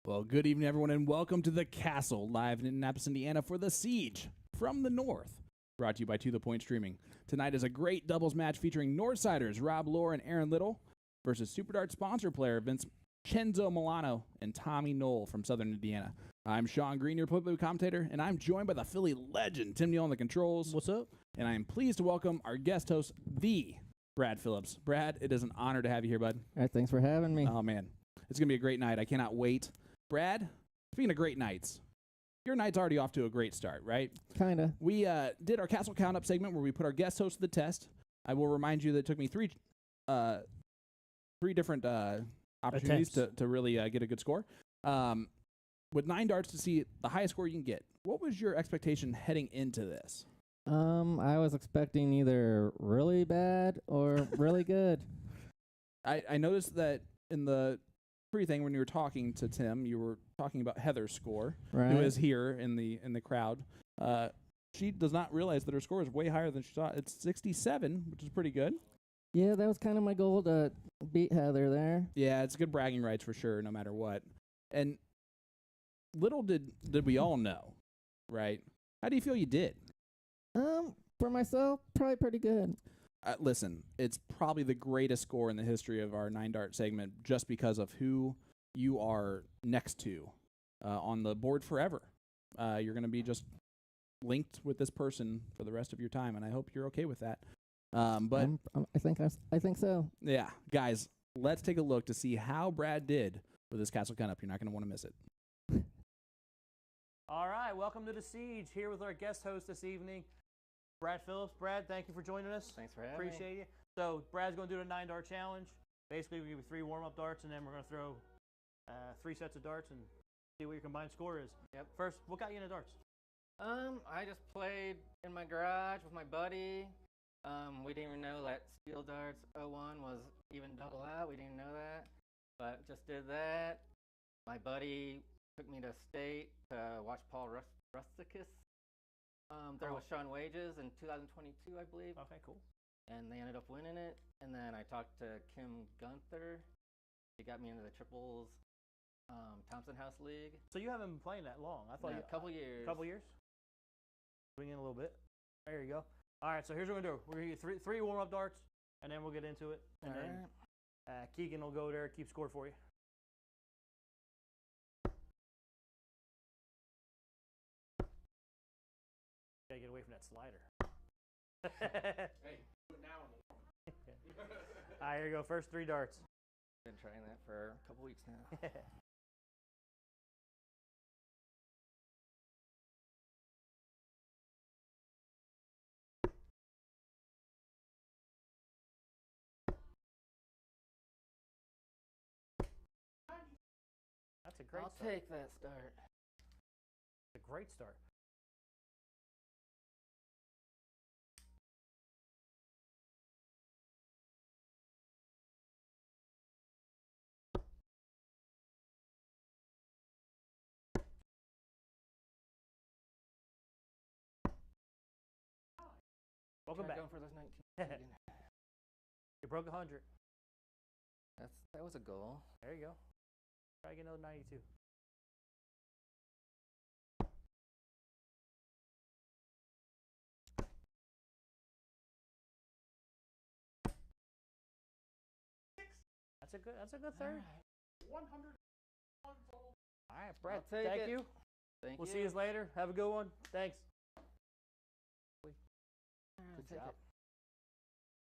Well, good evening, everyone, and welcome to the Castle, live in Indianapolis, Indiana, for the Siege from the North. Brought to you by To The Point Streaming. Tonight is a great doubles match featuring Northsiders Rob Lohr and Aaron Little versus SuperDart sponsor player Vince Chenzo Milano and Tommy Noel from Southern Indiana. I'm Sean Green, your play commentator, and I'm joined by the Philly legend, Tim Neal on the controls. What's up? And I am pleased to welcome our guest host, the Brad Phillips. Brad, it is an honor to have you here, bud. All right, thanks for having me. Oh, man. It's going to be a great night. I cannot wait. Brad, speaking of great nights, your night's already off to a great start, right? Kind of. We did our Castle Count Up segment where we put our guest host to the test. I will remind you that it took me three different opportunities to really get a good score. With 9 darts to see the highest score you can get, what was your expectation heading into this? I was expecting either really bad or really good. I noticed that in the pre-thing when you were talking to Tim, you were talking about Heather's score, Right. who is here in the crowd. She does not realize that her score is way higher than she thought. It's 67, which is pretty good. Yeah, that was kind of my goal to beat Heather there. Yeah, it's good bragging rights for sure, no matter what. And little did we all know, right? How do you feel you did? For myself, probably pretty good. Listen, it's probably the greatest score in the history of our 9-dart segment just because of who you are next to on the board forever. You're going to be just linked with this person for the rest of your time, and I hope you're okay with that. But I think so. yeah, guys, let's take a look to see how Brad did with this Castle Count Up. You're not going to want to miss it. All right, welcome to the Siege. Here with our guest host this evening, Brad Phillips. Brad, thank you for joining us. Thanks for having me. Appreciate you. So Brad's going to do the 9-dart challenge. Basically, we give you 3 warm-up darts, and then we're going to throw 3 sets of darts and see what your combined score is. Yep. First, what got you into darts? I just played in my garage with my buddy. We didn't even know that Steel Darts 01 was even double out. We didn't know that, but just did that. My buddy took me to state to watch Paul Rusticus. There was Sean Wages in 2022, I believe. Okay, cool. And they ended up winning it. And then I talked to Kim Gunther. She got me into the triples Thompson House League. So you haven't been playing that long. I thought A couple years. Couple years? Bring in a little bit. There you go. All right, so here's what we're going to do. We're going to get 3 warm-up darts, and then we'll get into it. And All then right. Keegan will go there, keep score for you. Gotta get away from that slider. Hey, do it now. All right, here you go. First 3 darts. Been trying that for a couple weeks now. That's a great I'll start. take that start. It's a great start. Welcome back. Going for those 19. You broke 100. That was a goal. There you go. Try to get another 92. That's a good third. 100. All right, Brett. I'll take Thank it. you. Thank We'll you. see you later. Have a good one. Thanks. Good job.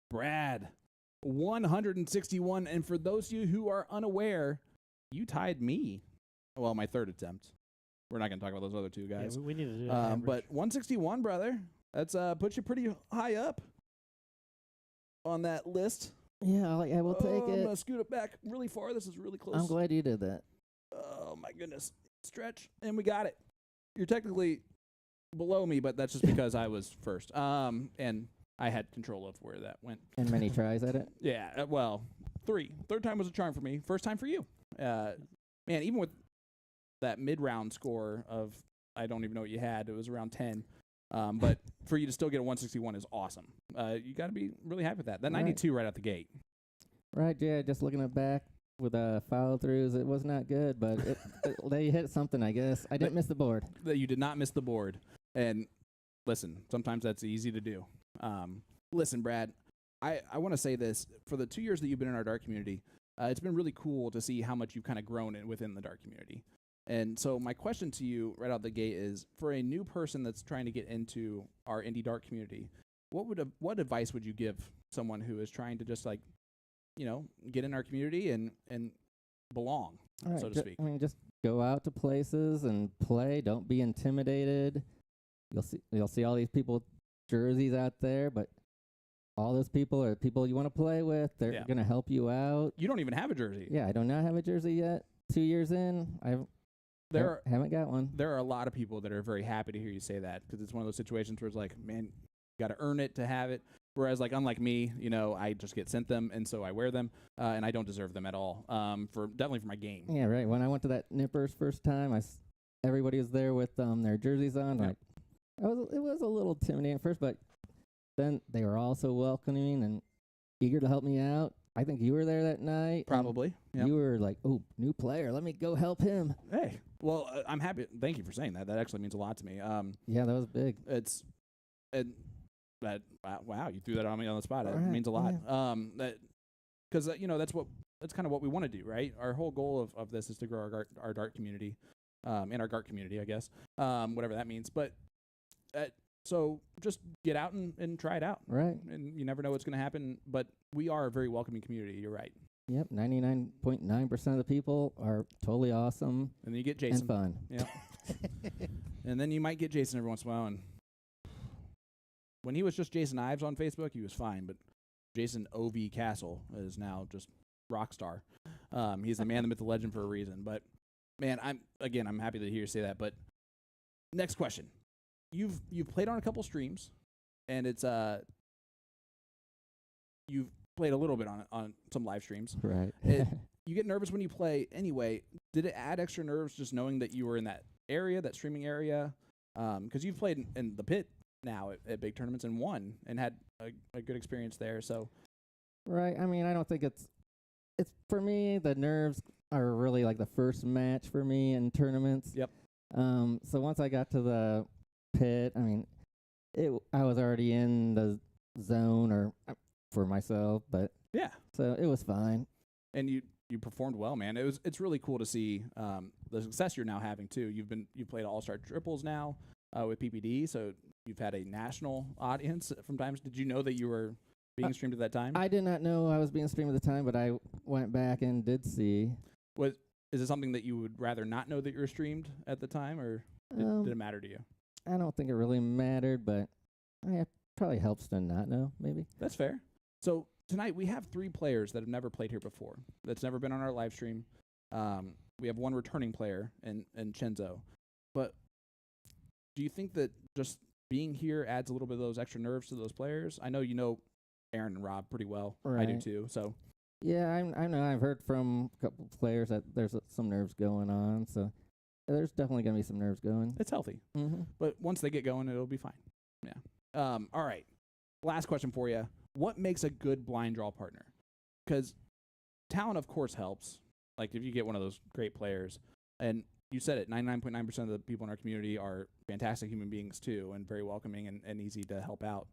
Brad, 161. And for those of you who are unaware, you tied me. Well, my third attempt. We're not going to talk about those other 2 guys. Yeah, we need to do that. But 161, brother, that's puts you pretty high up on that list. Yeah, I will take I'm going it. to scoot it back really far. This is really close. I'm glad you did that. Oh, my goodness. Stretch. And we got it. You're technically below me, but that's just because I was first. And I had control of where that went. And many tries at it. Yeah, well, 3. Third time was a charm for me. First time for you. Man, even with that mid-round score of, I don't even know what you had. It was around 10. But for you to still get a 161 is awesome. You got to be really happy with that. That 92 right out the gate. Right, yeah, just looking at back with follow throughs. It was not good, but they hit something, I guess. I didn't miss the board. That you did not miss the board. And listen, sometimes that's easy to do. Listen, Brad, I want to say this. For the 2 years that you've been in our dart community, it's been really cool to see how much you've kind of grown within the dart community. And so my question to you right out the gate is, for a new person that's trying to get into our indie dart community, what advice would you give someone who is trying to just get in our community and belong, All right, so to speak? I mean, just go out to places and play. Don't be intimidated. You'll see all these people with jerseys out there, but all those people are people you want to play with. They're going to help you out. You don't even have a jersey. Yeah, I do not have a jersey yet. 2 years in, haven't got one. There are a lot of people that are very happy to hear you say that, because it's one of those situations where it's like, man, you got to earn it to have it. Whereas, like, unlike me, I just get sent them, and so I wear them, and I don't deserve them at all. Definitely for my game. Yeah, right. When I went to that Nippers first time, everybody was there with their jerseys on. Yep. It was a little intimidating at first, but then they were all so welcoming and eager to help me out. I think you were there that night. Probably. Yep. You were like, "Oh, new player. Let me go help him." Hey, well, I'm happy. Thank you for saying that. That actually means a lot to me. Yeah, that was big. Wow, you threw that on me on the spot. It All right, means a lot. yeah. Because that's kind of what we want to do, right? Our whole goal of this is to grow our dart community, and our GART community, I guess, whatever that means. But so just get out and try it out. Right. And you never know what's going to happen. But we are a very welcoming community. You're right. Yep, 99.9% of the people are totally awesome And then you get Jason. and fun. Yep. And then you might get Jason every once in a while. And when he was just Jason Ives on Facebook, he was fine. But Jason O.V. Castle is now just rock star. He's the man, the myth, the legend for a reason. But, man, I'm happy to hear you say that. But next question. You've played on a couple streams, and it's you've played a little bit on some live streams. Right. You get nervous when you play anyway. Did it add extra nerves just knowing that you were in that area, that streaming area? Because you've played in the pit now at big tournaments and won and had a good experience there. So, Right. I mean, I don't think it's for me, the nerves are really like the first match for me in tournaments. Yep. So once I got to the pit, I mean, I was already in the zone or for myself, but yeah. so it was fine. And you performed well, man. It's really cool to see the success you're now having too. You've played All-Star triples now with PPD, so you've had a national audience from times. Did you know that you were being streamed at that time? I did not know I was being streamed at the time, but I went back and did see. Is it something that you would rather not know that you were streamed at the time, or did it matter to you? I don't think it really mattered, but it probably helps to not know, maybe. That's fair. So tonight we have 3 players that have never played here before. That's never been on our live stream. We have 1 returning player in Chenzo. But do you think that just being here adds a little bit of those extra nerves to those players? I know you know Aaron and Rob pretty well. Right. I do too. So Yeah, I know. I've heard from a couple players that there's some nerves going on, so there's definitely going to be some nerves going. it's healthy. Mm-hmm. But once they get going, it'll be fine. Yeah. All right. Last question for you. What makes a good blind draw partner? Because talent, of course, helps. Like if you get one of those great players, and you said it, 99.9% of the people in our community are fantastic human beings too, and very welcoming and easy to help out.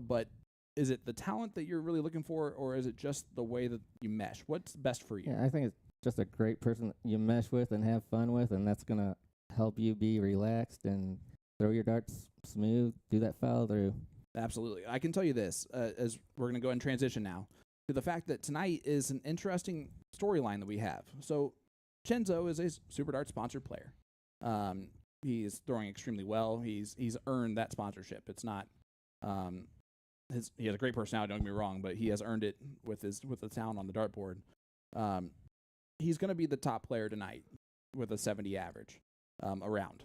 But is it the talent that you're really looking for, or is it just the way that you mesh? What's best for you? Yeah, I think it's just a great person that you mesh with and have fun with, and that's going to help you be relaxed and throw your darts smooth, do that follow through. Absolutely. I can tell you this, as we're going to go and transition now, to the fact that tonight is an interesting storyline that we have. So Chenzo is a Super Dart sponsored player. He's throwing extremely well. He's earned that sponsorship. It's not he has a great personality, don't get me wrong, but he has earned it with the talent on the dartboard. He's going to be the top player tonight with a 70 average around,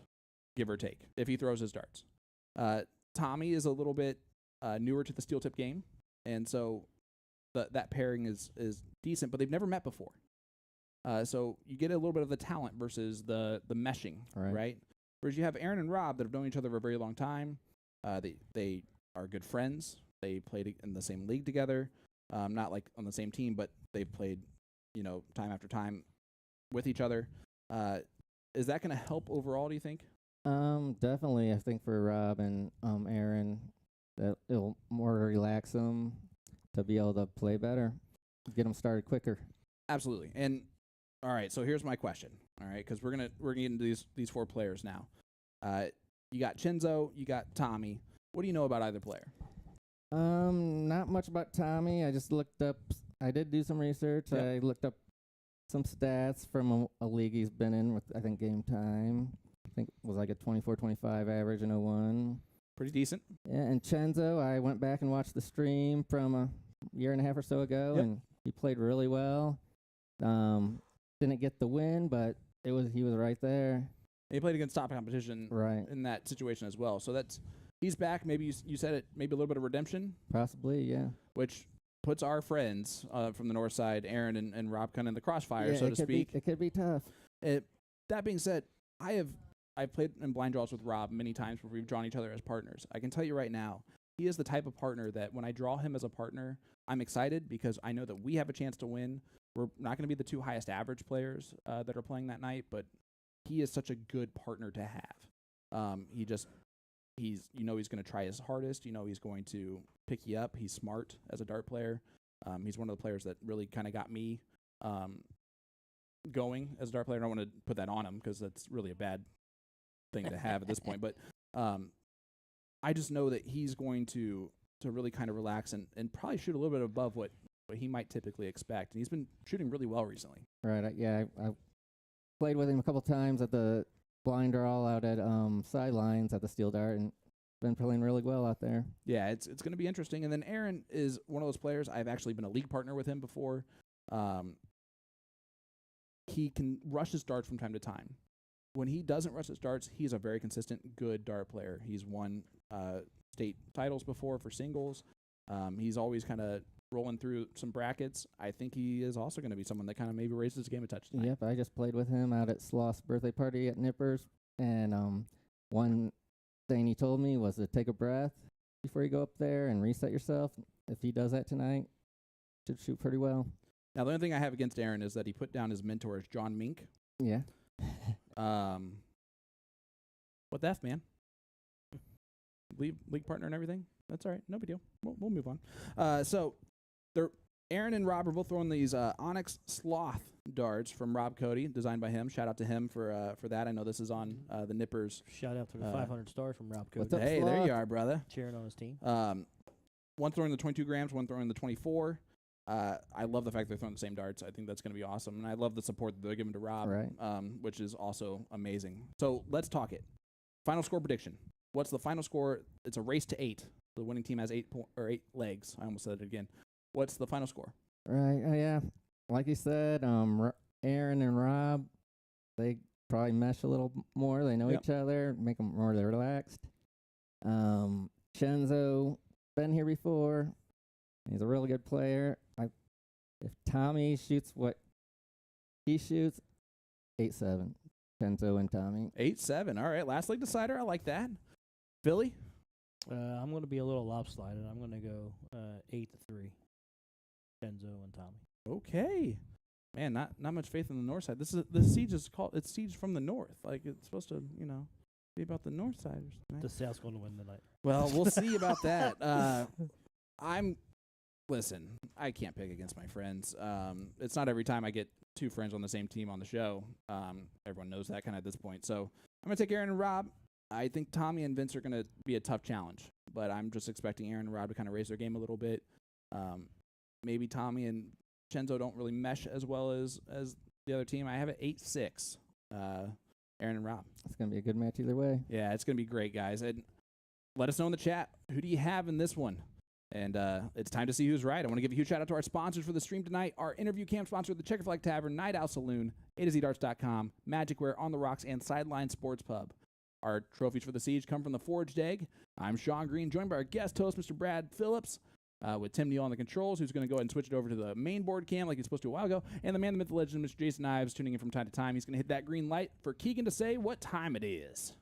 give or take, if he throws his darts. Tommy is a little bit newer to the steel tip game, and so that pairing is decent, but they've never met before. So you get a little bit of the talent versus the meshing, right? Whereas you have Aaron and Rob that have known each other for a very long time. They are good friends. They played in the same league together, not like on the same team, but they've played time after time with each other. Is that going to help overall, do you think? Definitely. I think for Rob and Aaron, that it'll more relax them to be able to play better, get them started quicker. Absolutely. And all right, so here's my question. All right, because we're gonna get into these 4 players now. You got Chenzo, you got Tommy. What do you know about either player? Not much about Tommy. I just looked up. I did do some research. Yep. I looked up some stats from a league he's been in with, I think, Game Time. I think it was like a 24-25 average in 01. Pretty decent. Yeah, and Chenzo, I went back and watched the stream from a year and a half or so ago, Yep. and he played really well. Didn't get the win, but he was right there. And he played against top competition Right. in that situation as well. So he's back. Maybe you said it. Maybe a little bit of redemption, Possibly, yeah. which puts our friends from the north side, Aaron and Rob, kind of in the crossfire, Yeah, so it to could speak. It could be tough. That being said, I've played in blind draws with Rob many times where we've drawn each other as partners. I can tell you right now, he is the type of partner that when I draw him as a partner, I'm excited because I know that we have a chance to win. We're not going to be the 2 highest average players that are playing that night, but he is such a good partner to have. He's going to try his hardest. He's going to pick you up. He's smart as a dart player. He's one of the players that really kind of got me going as a dart player. I don't want to put that on him because that's really a bad thing to have at this point. But I just know that he's going to really kind of relax and probably shoot a little bit above what he might typically expect. And he's been shooting really well recently. Right. I played with him a couple times at the blind draw out at Sidelines at the Steel Dart, and been playing really well out there. Yeah, it's going to be interesting. And then Aaron is one of those players. I've actually been a league partner with him before. He can rush his darts from time to time. When he doesn't rush his darts, he's a very consistent, good dart player. He's won state titles before for singles. He's always kind of rolling through some brackets. I think he is also going to be someone that kind of maybe raises his game a touch tonight. Yep, I just played with him out at Sloth's birthday party at Nippers, and one thing he told me was to take a breath before you go up there and reset yourself. If he does that tonight, should shoot pretty well. Now, the only thing I have against Aaron is that he put down his mentor as John Mink. Yeah. What the F, man? League partner and everything? That's all right. No big deal. We'll move on. So Aaron and Rob are both throwing these Onyx Sloth darts from Rob Cody, designed by him. Shout out to him for that. I know this is on the Nippers. Shout out to the 500 stars from Rob Cody. What's up, Hey, Sloth? there you are, brother. Cheering on his team. One throwing the 22 grams, one throwing the 24. I love the fact they're throwing the same darts. I think that's going to be awesome. And I love the support that they're giving to Rob, Right. Which is also amazing. So let's talk it. Final score prediction. What's the final score? It's a race to 8. The winning team has 8 legs. I almost said it again. What's the final score? Right. Yeah. Like you said, Aaron and Rob, they probably mesh a little more. They know Yep. each other, make them more relaxed. Chenzo, been here before. He's a really good player. If Tommy shoots what he shoots, 8-7. Chenzo and Tommy. 8-7. All right. Last leg decider. I like that. Philly? I'm going to be a little lopsided. I'm going to go 8-3. Chenzo and Tommy. Okay. Man, not much faith in the north side. The siege is called. It's siege from the north. Like it's supposed to, be about the north siders. The South's going to win tonight. Well, we'll see about that. Listen, I can't pick against my friends. It's not every time I get 2 friends on the same team on the show. Everyone knows that kind of at this point. So I'm going to take Aaron and Rob. I think Tommy and Vince are going to be a tough challenge, but I'm just expecting Aaron and Rob to kind of raise their game a little bit. Maybe Tommy and Chenzo don't really mesh as well as the other team. I have it 8-6, Aaron and Rob. It's going to be a good match either way. Yeah, it's going to be great, guys. And let us know in the chat, who do you have in this one? And it's time to see who's right. I want to give a huge shout out to our sponsors for the stream tonight. Our interview camp sponsor, the Checker Flag Tavern, Night Owl Saloon, A2ZDarts.com, Magicware, On the Rocks, and Sideline Sports Pub. Our trophies for the Siege come from the Forged Egg. I'm Sean Green, joined by our guest host, Mr. Brad Phillips, with Tim Neal on the controls, who's going to go ahead and switch it over to the main board cam like he's supposed to a while ago. And the man, the myth, the legend, Mr. Jason Ives, tuning in from time to time. He's going to hit that green light for Keegan to say what time it is.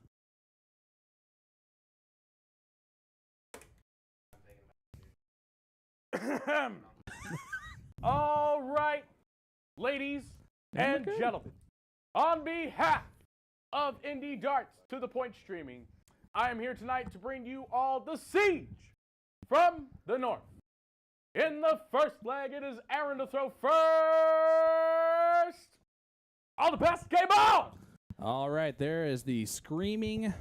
All right, ladies ladies Yeah, and we're good. gentlemen, on behalf of Indie Darts to the Point Streaming, I am here tonight to bring you all the Siege from the North. In the first leg, it is Aaron to throw first. All the best, game on! All right, there is the screaming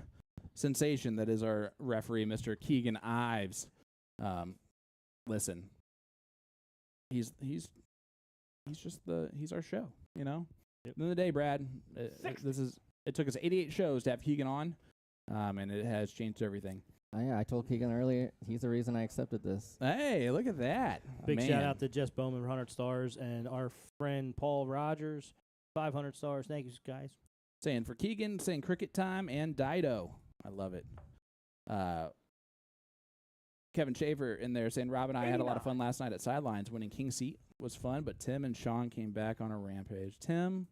sensation that is our referee, Mr. Keegan Ives. Listen, he's our show, you know. At the end of the day, Brad, it took us 88 shows to have Keegan on, and it has changed everything. Yeah, I told Keegan earlier, he's the reason I accepted this. Hey, look at that! Big Man. shout out to Jess Bowman, 100 stars, and our friend Paul Rogers, 500 stars. Thank you, guys. Saying for Keegan, saying cricket time and Dido. I love it. Kevin Schaefer in there saying Rob and I had a lot of fun last night at Sidelines. Winning King Seat was fun, but Tim and Sean came back on a rampage. Tim,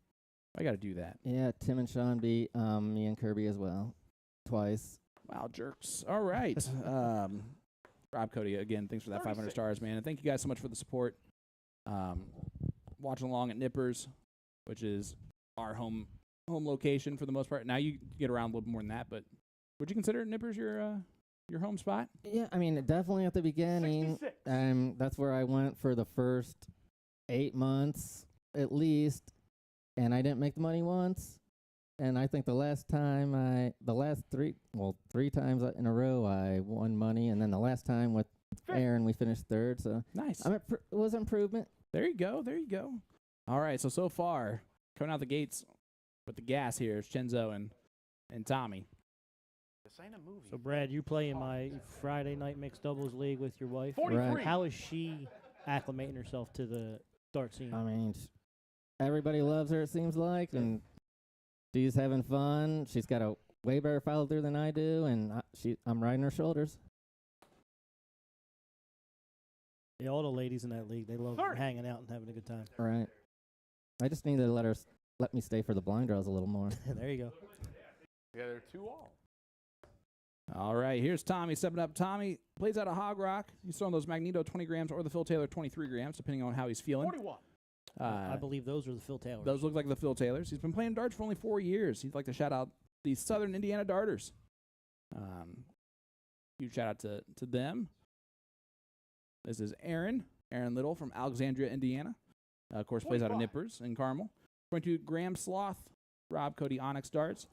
I got to do that. Yeah, Tim and Sean beat me and Kirby as well. Twice. Wow, jerks. All right. Rob Cody, again, thanks for that 500 stars, man. And thank you guys so much for the support. Watching along at Nippers, which is our home location for the most part. Now you get around a little bit more than that, but would you consider Nippers your home spot? Yeah, I mean, definitely at the beginning. 66. That's where I went for the first 8 months at least, and I didn't make the money once. And I think three times in a row I won money, and then the last time with Aaron we finished third. So Nice. it was improvement. There you go. There you go. All right. So far, coming out the gates with the gas here is Chenzo and Tommy. This ain't a movie. So, Brad, you play in my Friday night mixed doubles league with your wife. 43. Right. How is she acclimating herself to the dart scene? I mean, everybody loves her, it seems like, and she's having fun. She's got a way better follow through than I do, and I'm riding her shoulders. Yeah, all the ladies in that league, they love 30. hanging out and having a good time. Right. I just need to let me stay for the blind draws a little more. There you go. Yeah, they're 2-all. All right. Here's Tommy stepping up. Tommy plays out of Hog Rock. He's throwing those Magneto 20 grams or the Phil Taylor 23 grams, depending on how he's feeling. 41. I believe those are the Phil Taylors. Those look like the Phil Taylors. He's been playing darts for only 4 years. He'd like to shout out the Southern Indiana Darters. Huge shout out to them. This is Aaron Little from Alexandria, Indiana. Of course, plays out of 45. Nippers in Carmel. 22 Graham Sloth, Rob Cody Onyx Darts.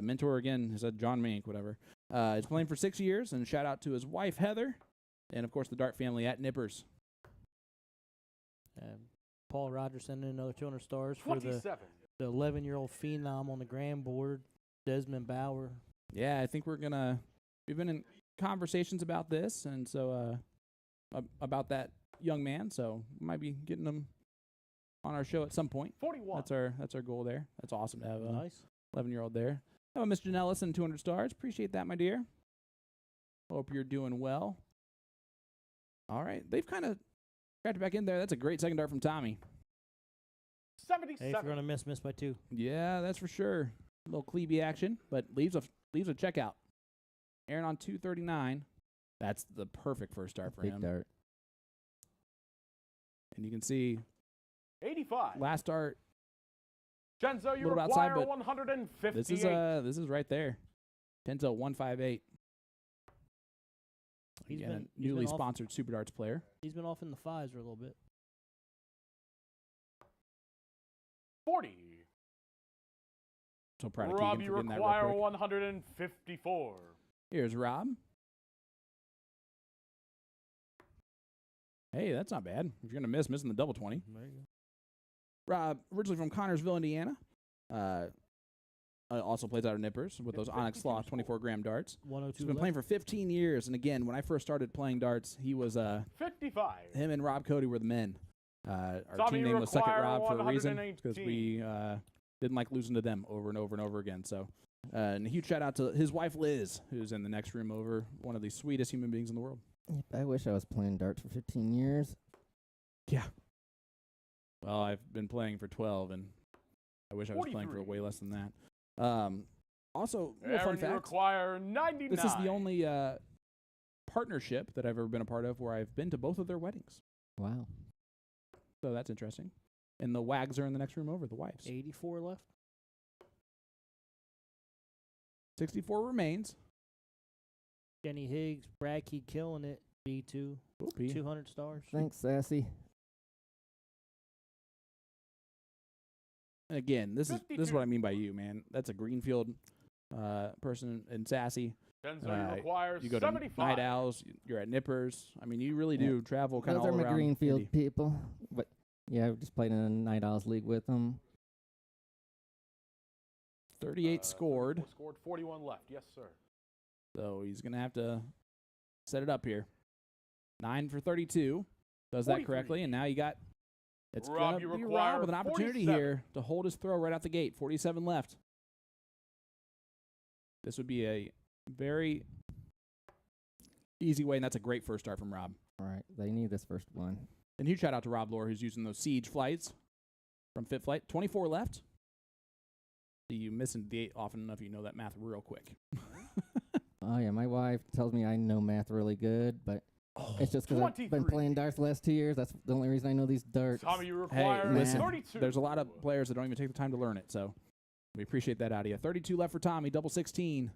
Mentor again, is that John Mink, whatever. He's playing for 6 years, and shout out to his wife Heather, and of course the Dart family at Nippers. Paul Rogers sending another 200 stars for 27. the 11-year-old phenom on the Grand Board, Desmond Bauer. Yeah, I think we've been in conversations about this, and so about that young man. So we might be getting him on our show at some point. 41. That's our goal there. That's awesome to have a Nice. 11-year-old there. How about Miss Janelle and 200 stars? Appreciate that, my dear. Hope you're doing well. All right, they've kind of got you back in there. That's a great second dart from Tommy. 77. Hey, if you're going to miss by 2. Yeah, that's for sure. A little Klebe action, but leaves a checkout. Aaron on 239. That's the perfect first dart for Big him. dart. And you can see 85. last dart. Chenzo, you little outside, require but 158. This is right there. Chenzo 158. He's Again, been a newly off- sponsored Super Darts player. He's been off in the 5s for a little bit. 40. So proud of Rob, Keegan you for getting that real require quick. 154. Here's Rob. Hey, that's not bad. If you're going to missing the double 20. There you go. Rob, originally from Connorsville, Indiana. Also plays out of Nippers with those Onyx Sloth 24-gram darts. 102 He's been left. playing for 15 years. And again, when I first started playing darts, he was 55. him and Rob Cody were the men. Our Tommy, team you name was Suck It require Rob for a reason, because 118. we didn't like losing to them over and over and over again. So, and a huge shout out to his wife Liz, who's in the next room over, one of the sweetest human beings in the world. I wish I was playing darts for 15 years. Yeah. Well, I've been playing for 12, and I wish I was playing for 43. way less than that. Also, little fun Aaron, you fact. require 99. This is the only partnership that I've ever been a part of where I've been to both of their weddings. Wow. So that's interesting. And the wags are in the next room over, the wives. 84 left. 64 remains. Kenny Higgs, Brad Key killing it. B2, Whoopee. 200 stars. Thanks, Sassy. And again, this is 52. what I mean by you, man. That's a Greenfield person in Sassy. Chenzo requires You go to 75. Night Owls. You're at Nippers. I mean, you really do travel kind of Those all are my around. Greenfield Indy. people. But yeah, I've just played in a Night Owls league with them. 38 scored. 34 scored, 41 left. Yes, sir. So he's going to have to set it up here. 9 for 32. Does that 43. correctly. And now you got, it's Rob, going you to be require Rob with an opportunity 47. here to hold his throw right out the gate. 47 left. This would be a very easy way, and that's a great first start from Rob. All right, they need this first one. And huge shout out to Rob Lohr, who's using those siege flights from Fit Flight. 24 left. So you missing the 8 often enough, you know that math real quick. Oh yeah, my wife tells me I know math really good, but it's just because I've been 23. playing darts the last 2 years. That's the only reason I know these darts. Tommy, you Hey, require listen, 32. there's a lot of players that don't even take the time to learn it, so we appreciate that out of you. 32 left for Tommy, double 16.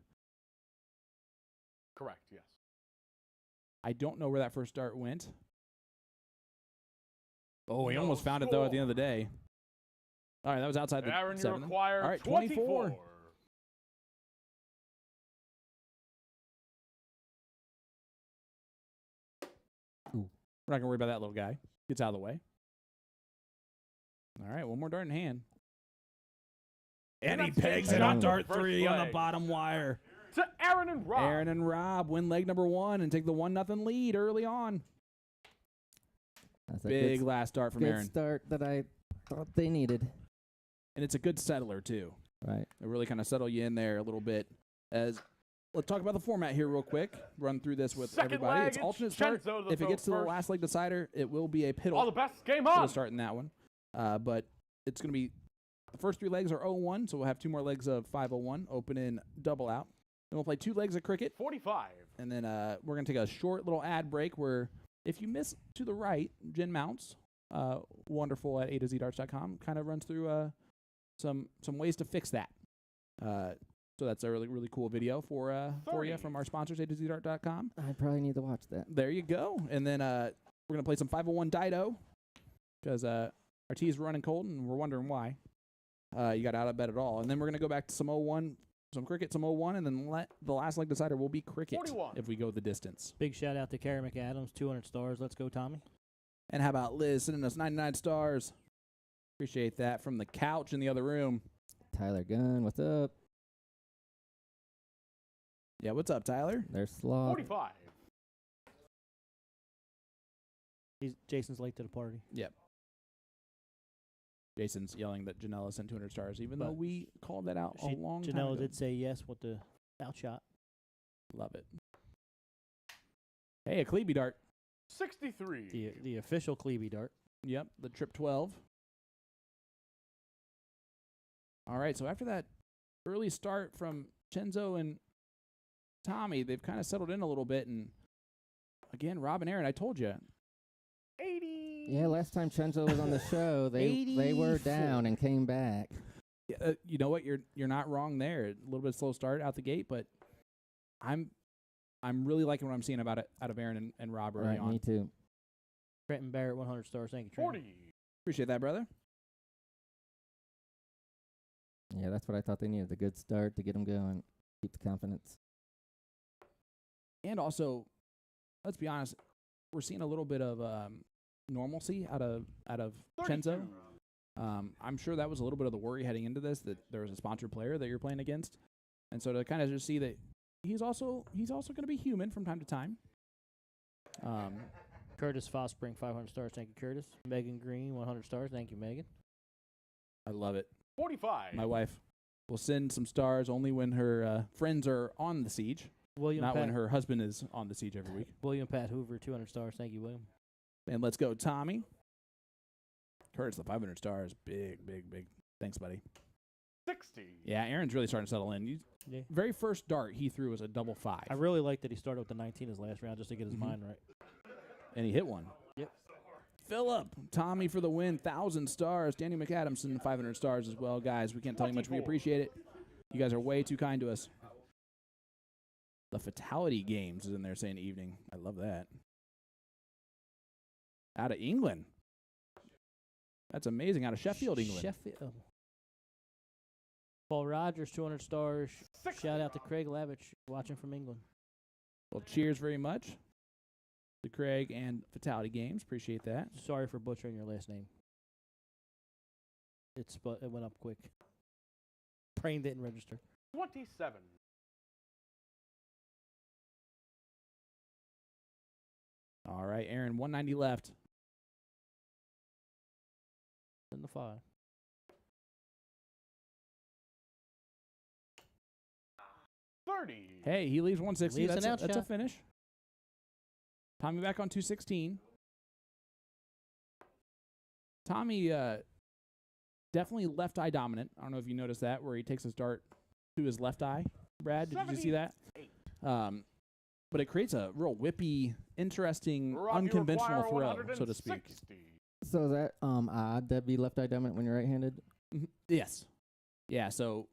Correct, yes. I don't know where that first start went. Oh, he No almost found it, though, at the end of the score. day. All right, that was outside the Aaron, you 7. require All right, 24. 24. Ooh. We're not going to worry about that little guy. Gets out of the way. All right, one more dart in hand. And he that's it. pegs it Aaron on with dart the first 3 on the leg. bottom wire. To Aaron and Rob. Aaron and Rob win leg number 1 and take the 1-0 lead early on. That's a Big good, last start from good Aaron. start that I thought they needed. And it's a good settler, too. Right. It really kind of settle you in there a little bit. As let's talk about the format here real quick. Run through this with Second everybody. leg, It's it's alternate start. Chenzo to If it throw gets to the first. last leg decider, it will be a piddle All the best. Game for on. the start in that one. But it's going to be the first 3 legs are 0-1, so we'll have 2 more legs of 5-0-1, open in double out. Then we'll play 2 legs of cricket, 45. and then we're going to take a short little ad break where if you miss to the right, Jen Mounts, wonderful at A2ZDarts.com, kind of runs through some ways to fix that. So that's a really, really cool video for you 30. from our sponsors, A2ZDart.com. I probably need to watch that. There you go. And then we're going to play some 501 Dido because our tea is running cold and we're wondering why. You got out of bed at all. And then we're going to go back to some 01, some cricket, some 01, and then the last leg decider will be cricket 41. if we go the distance. Big shout out to Carrie McAdams, 200 stars. Let's go, Tommy. And how about Liz sending us 99 stars? Appreciate that from the couch in the other room. Tyler Gunn, what's up? Yeah, what's up, Tyler? There's Slaw. 45. Jason's late to the party. Yep. Jason's yelling that Janela sent 200 stars, even though But we called that out a long time Janelle ago. did say yes with the outshot. Love it. Hey, a Klebe dart. 63. The official Klebe dart. Yep, the trip 12. All right, so after that early start from Chenzo and Tommy, they've kind of settled in a little bit. And again, Rob and Aaron, I told you. 80. Yeah, last time Chenzo was on the show, they were 84. down and came back. You know what? You're not wrong there. A little bit slow start out the gate, but I'm really liking what I'm seeing out of Aaron and Rob early Right, on. me too. Trenton Barrett, 100 stars. Thank you, Trenton. 40. Appreciate that, brother. Yeah, that's what I thought they needed. A good start to get them going. Keep the confidence. And also, let's be honest, we're seeing a little bit of normalcy out of 32. Chenzo. I'm sure that was a little bit of the worry heading into this, that there was a sponsored player that you're playing against, and so to kind of just see that he's also going to be human from time to time. Curtis Fosspring, 500 stars. Thank you, Curtis. Megan Green, 100 stars. Thank you, Megan. I love it. 45. My wife will send some stars only when her friends are on the siege, William not Pat, when her husband is on the siege every week. William Pat Hoover, 200 stars. Thank you, William. And let's go, Tommy. Curtis, the 500 stars. Big. Thanks, buddy. 60. Yeah, Aaron's really starting to settle in. Yeah. Very first dart he threw was a double 5. I really like that he started with the 19 his last round just to get his Mhm. mind right. And he hit one. Yep. Phillip, Tommy for the win, 1,000 stars. Danny McAdamson, 500 stars as well. Guys, we can't tell you how much we appreciate it. You guys are way too kind to us. The Fatality Games is in there saying evening. I love that. Out of England. That's amazing. Out of Sheffield, England. Sheffield. Paul Rogers, 200 stars. Shout out to Craig Lavich, watching from England. Well, cheers very much to Craig and Fatality Games. Appreciate that. Sorry for butchering your last name. It went up quick. Brain didn't register. 27. All right, Aaron, 190 left. In the 5. Hey, he leaves 160. Leaves an That's a outshot. finish. Tommy back on 216. Tommy definitely left eye dominant. I don't know if you noticed that, where he takes his dart to his left eye. Brad, did you see that? But it creates a real whippy, interesting, unconventional throw, so to speak. So is that odd to be left eye dominant when you're right-handed? Yes. Yeah, so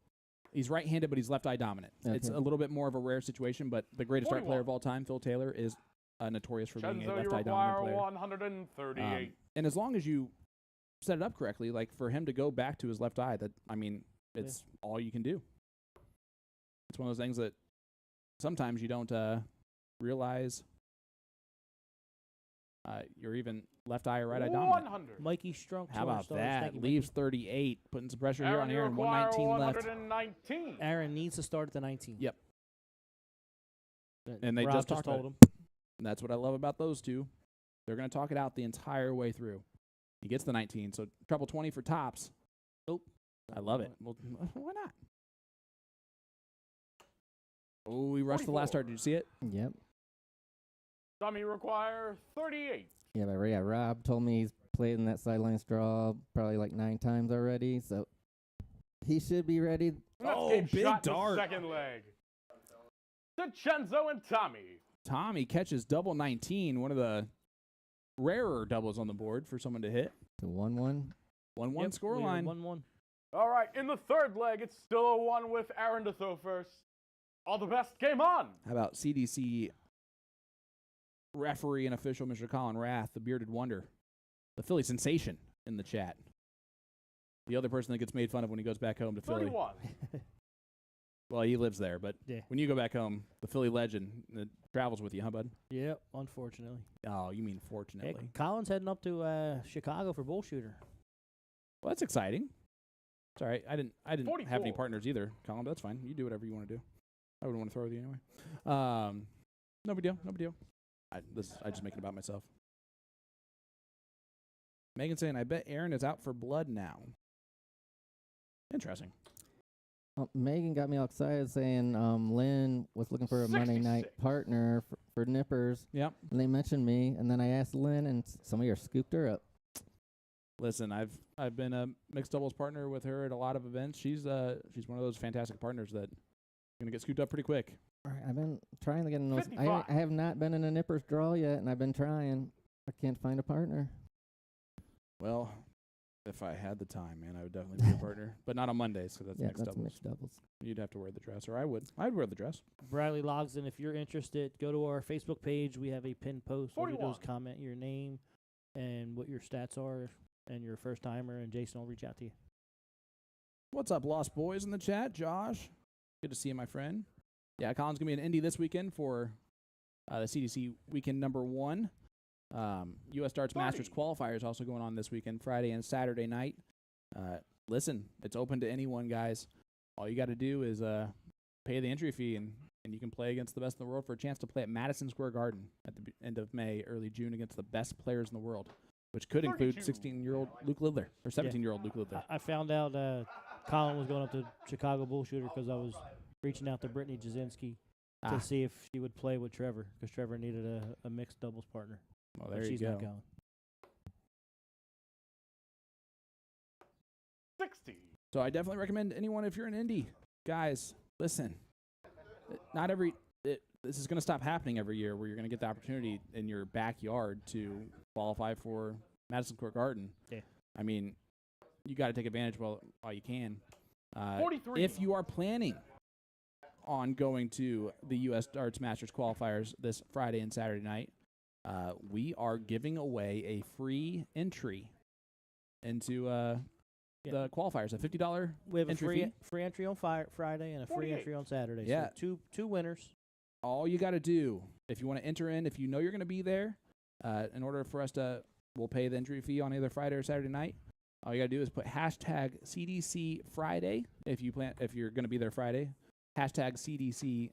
he's right-handed, but he's left eye dominant. Okay. It's a little bit more of a rare situation, but the greatest dart player of all time, Phil Taylor, is notorious for being a left eye dominant player. 138. And as long as you set it up correctly, like for him to go back to his left eye, it's all you can do. It's one of those things that sometimes you don't realize you're even left eye or right eye dominant. 100. Mikey Strunk, 200 How about stars. that? Thank you, Leaves 38, putting some pressure here on Aaron. you 119 require left. 119. Aaron needs to start at the 19. Yep. But And they Rob just talked told about him. And that's what I love about those two. They're going to talk it out the entire way through. He gets the 19, so treble 20 for tops. Oh, I love it. Well, why not? Oh, he rushed the last 44. start. Did you see it? Yep. Tommy require 38. Yeah, but Rob told me he's played in that sideline straw probably like 9 times already, so he should be ready. Let's Oh, get big shot in dart. the second leg. To Chenzo and Tommy. Tommy catches double 19, one of the rarer doubles on the board for someone to hit. To 1-1. 1-1 scoreline. 1-1. All right, in the third leg, it's still a 1 with Aaron to throw first. All the best, game on. How about CDC referee and official Mr. Colin Rath, the bearded wonder, the Philly sensation in the chat. The other person that gets made fun of when he goes back home to Philly. 31. Well, he lives there, but Yeah. when you go back home, the Philly legend that travels with you, huh, bud? Yep, unfortunately. Oh, you mean Hey, fortunately. Colin's heading up to Chicago for bullshooter. Well, that's exciting. It's all right. I didn't have any 44. partners either, Colin, but that's fine. You do whatever you want to do. I wouldn't want to throw with you anyway. No big deal. No big deal. I just make it about myself. Megan saying, I bet Aaron is out for blood now. Interesting. Well, Megan got me all excited saying Lynn was looking for a Monday night 66. partner for Nippers, Yep. and they mentioned me, and then I asked Lynn, and somebody scooped her up. Listen, I've been a mixed doubles partner with her at a lot of events. She's one of those fantastic partners that gonna get scooped up pretty quick. All right, I've been trying to get in those. 55. I have not been in a Nippers draw yet, and I've been trying. I can't find a partner. Well, if I had the time, man, I would definitely be a partner, but not on Mondays because that's Yeah, mixed that's doubles. mixed doubles. You'd have to wear the dress, or I would. I'd wear the dress. Bradley Logsdon, if you're interested, go to our Facebook page. We have a pinned post. All you do is 41. comment your name and what your stats are and your first timer, and Jason will reach out to you. What's up, Lost Boys in the chat? Josh, good to see you, my friend. Yeah, Colin's gonna be in Indy this weekend for the CDC weekend number 1. U.S. Darts Masters 30. qualifiers also going on this weekend, Friday and Saturday night. Listen, it's open to anyone, guys. All you got to do is pay the entry fee, and you can play against the best in the world for a chance to play at Madison Square Garden at the end of May, early June against the best players in the world, which could include 32. 16-year-old Luke Lidler, or 17-year-old Luke Lidler. I found out Colin was going up to Chicago bullshooter because I was reaching out to Brittany Jasinski to see if she would play with Trevor, because Trevor needed a mixed doubles partner. Well, But there you she's go. not going. 60. So I definitely recommend anyone if you're in Indy. Guys, listen. This is going to stop happening every year where you're going to get the opportunity in your backyard to qualify for Madison Square Garden. Yeah. I mean, you got to take advantage while you can. 43. If you are planning on going to the U.S. Darts Masters qualifiers this Friday and Saturday night, we are giving away a free entry into the qualifiers, a $50 We have a entry free entry on Friday and a free 48. entry on Saturday. Yeah. So two winners. All you got to do, if you want to enter in, if you know you're going to be there, in order for us to, we'll pay the entry fee on either Friday or Saturday night. All you got to do is put hashtag CDC Friday if you're going to be there Friday. Hashtag CDC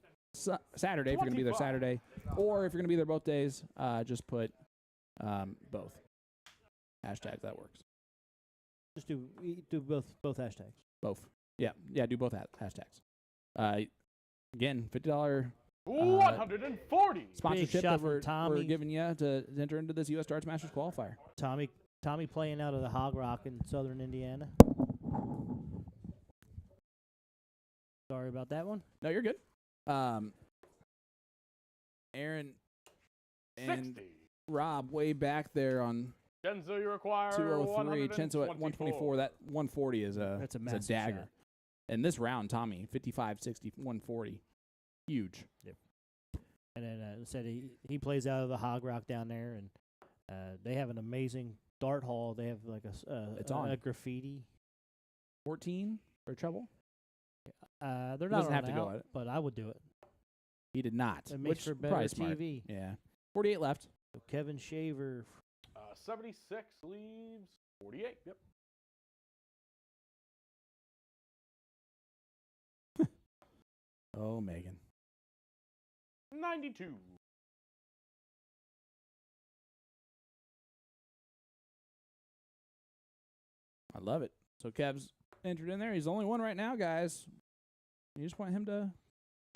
Saturday if you're going to be there 25. Saturday. Or if you're going to be there both days, just put both. Hashtags, that works. Just do both hashtags. Both. Yeah, do both hashtags. Again, $50 140. sponsorship shot that from we're Tommy. giving you to enter into this U.S. Darts Masters qualifier. Tommy playing out of the Hog Rock in southern Indiana. Sorry about that one. No, you're good. Aaron and 60. Rob way back there on Chenzo, you require 203. Chenzo at 124. That 140 is That's a massive dagger. shot. And this round, Tommy, 55, 60, 140. Huge. And then said he plays out of the Hog Rock down there, and they have an amazing dart hall. They have like It's on. a graffiti. 14 for trouble? They're He not doesn't have to on go out, at it. but I would do it. He did not. It makes which for better probably smart. TV. Yeah. 48 left. So Kevin Shaver. 76 leaves 48. Yep. Oh, Megan. 92. I love it. So Kev's entered in there. He's the only one right now, guys. You just want him to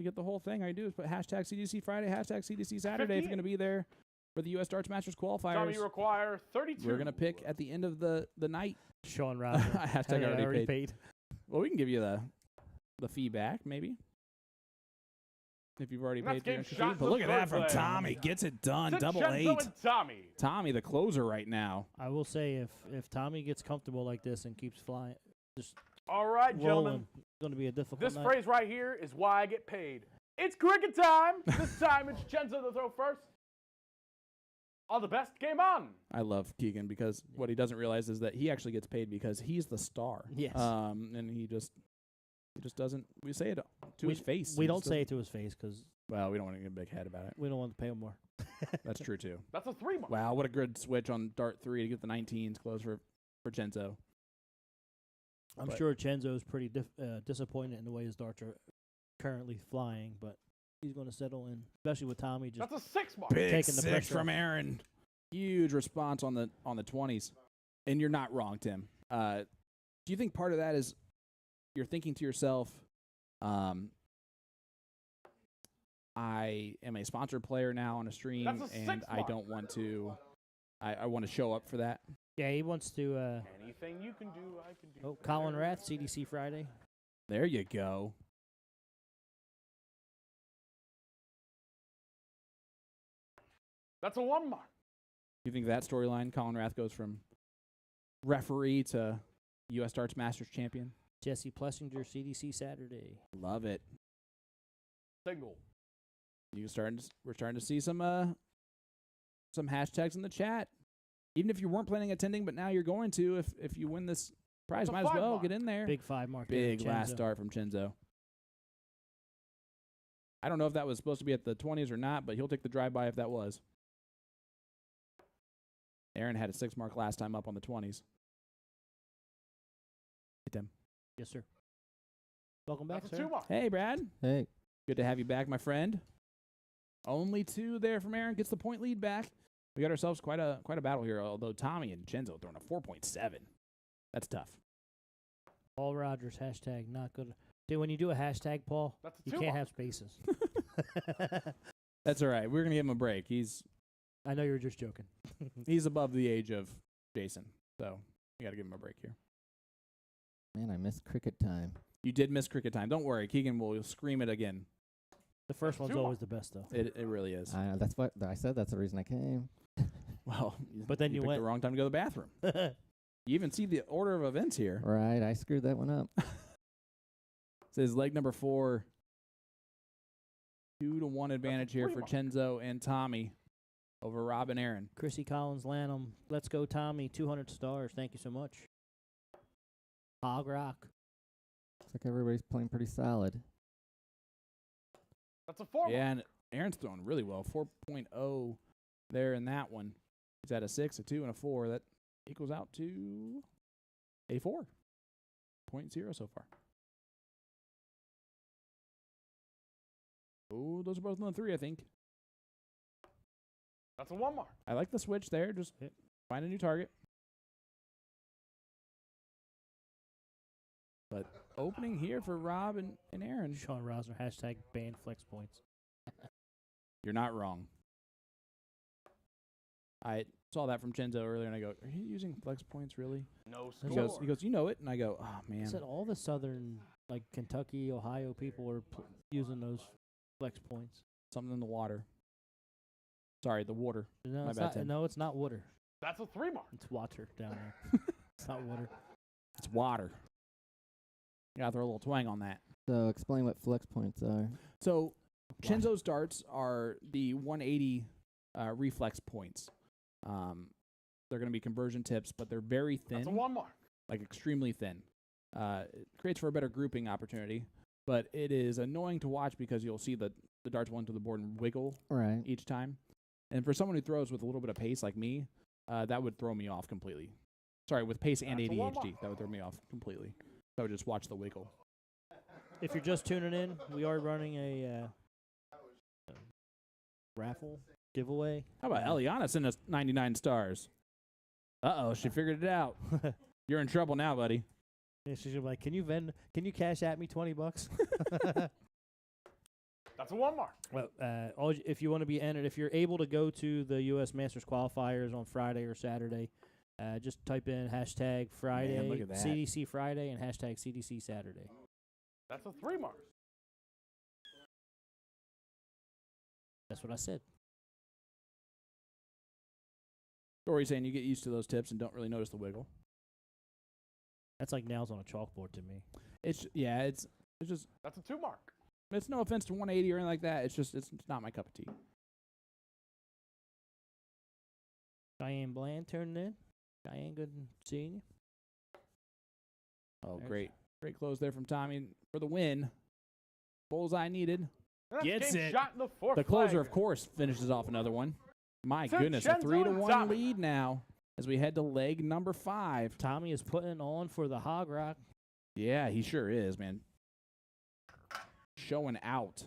get the whole thing. All you do is put hashtag CDC Friday, hashtag CDC Saturday if you're going to be there for the U.S. Darts Masters qualifiers. Tommy, you require 32. We're going to pick at the end of the night. Sean Roger. Hashtag I already paid. Well, we can give you the feedback, maybe. If you've already Let's paid the give extra shots fee. But of look at that from good play. Tommy. Gets it done. To Double Chenzo 8. and Tommy. Tommy, the closer right now. I will say if Tommy gets comfortable like this and keeps flying, just All right, gentlemen. rolling, it's going to be a difficult This night. phrase right here is why I get paid. It's cricket time. This time it's Chenzo to throw first. All the best. Game on. I love Keegan because what he doesn't realize is that he actually gets paid because he's the star. Yes. And he just doesn't. We say it to his face. We He don't just say it to his face because Well, we don't want to get a big head about it. we don't want to pay him more. That's true too. That's a 3 mark. Wow, what a good switch on Dart 3 to get the 19s close for Chenzo. I'm But- sure Chenzo's pretty disappointed in the way his darts are currently flying, but he's going to settle in, especially with Tommy just That's a 6 mark. Big taking the 6 pressure from off. Aaron. Huge response on the 20s. And you're not wrong, Tim. Do you think part of that is you're thinking to yourself, I am a sponsored player now on a stream, That's a and 6 I mark. don't want to. I want to show up for that. Yeah, he wants to. Anything you can do, I can do. Colin Rath, CDC Friday. There you go. That's a 1 mark. You think that storyline, Colin Rath goes from referee to U.S. Darts Masters champion? Jesse Plessinger, CDC Saturday. Love it. Single. We're starting to see some hashtags in the chat. Even if you weren't planning on attending, but now you're going to, if you win this prize, That's a might as 5 well mark. get in there. Big 5 mark. there, Big last Chenzo. start from Chenzo. I don't know if that was supposed to be at the 20s or not, but he'll take the drive-by if that was. Aaron had a 6 mark last time up on the 20s. Hey, Tim. Yes, sir. Welcome back, That's a sir. 2 mark. Hey, Brad. Hey, Good to have you back, my friend. Only 2 there from Aaron. Gets the point lead back. We got ourselves quite a battle here, although Tommy and Chenzo throwing a 4.7. That's tough. Paul Rogers, hashtag not good. Dude, when you do a hashtag, Paul, That's a you 2 can't mark. have spaces. That's all right. We're going to give him a break. He's I know you were just joking. He's above the age of Jason, so you got to give him a break here. man, I missed cricket time. You did miss cricket time. Don't worry. Keegan will scream it again. The first That's one's 2 always the best, though. It really is. That's what I said. That's the reason I came. Well, But then you picked went. the wrong time to go to the bathroom. You even see the order of events here. Right, I screwed that one up. Says leg number 4. 2-1 advantage here for Chenzo and Tommy over Rob and Aaron. Chrissy Collins Lanham. Let's go, Tommy. 200 stars. Thank you so much. Hog Rock. Looks like everybody's playing pretty solid. That's a 4. Yeah, and Aaron's throwing really well. 4.0 there in that one. He's at a 6, a 2, and a 4. That equals out to a 4.0 so far. Oh, those are both on the 3, I think. That's a 1 mark. I like the switch there. Just find a new target. But opening here for Rob and Aaron. Sean Rosner. Hashtag ban flex points. You're not wrong. I saw that from Chenzo earlier, and I go, "Are you using flex points, really?" No He score. goes, "You know it," and I go, "Oh man." I said all the southern, like Kentucky, Ohio people are using those flex points. Something in the water. Sorry, the water. No, My it's bad, not, Tim. no, it's not water. That's a 3 mark. It's water down there. It's not water. It's water. You gotta throw a little twang on that. So explain what flex points are. So Chenzo's darts are the 180 reflex points. They're going to be conversion tips, but they're very thin. That's a 1 mark. Like extremely thin. It creates for a better grouping opportunity, but it is annoying to watch because you'll see the darts go into the board and wiggle Right. each time. And for someone who throws with a little bit of pace like me, that would throw me off completely. Sorry, with pace and That's a one ADHD, that would throw me off completely. So I would just watch the wiggle. If you're just tuning in, we are running a raffle giveaway. How about Eliana send us 99 stars? Uh-oh, she figured it out. You're in trouble now, buddy. Yeah, she's gonna be like, can you cash at me $20? That's a 1 mark. Well, if you want to be entered, if you're able to go to the U.S. Masters qualifiers on Friday or Saturday, just type in hashtag Friday, look at that. CDC Friday, and hashtag CDC Saturday. That's a 3 mark. That's what I said. Dory's saying you get used to those tips and don't really notice the wiggle. That's like nails on a chalkboard to me. It's just That's a 2 mark. it's no offense to 180 or anything like that. It's just it's not my cup of tea. Diane Bland turning in. Diane, good seeing you. Oh, There's- great close there from Tommy for the win. Bullseye needed. And that's Gets game it. shot in the 4th The closer, flag. of course, finishes off another one. My To goodness, a Chenzo 3-1 and Tommy. lead now as we head to leg number 5. Tommy is putting on for the Hog Rock. Yeah, he sure is, man. Showing out.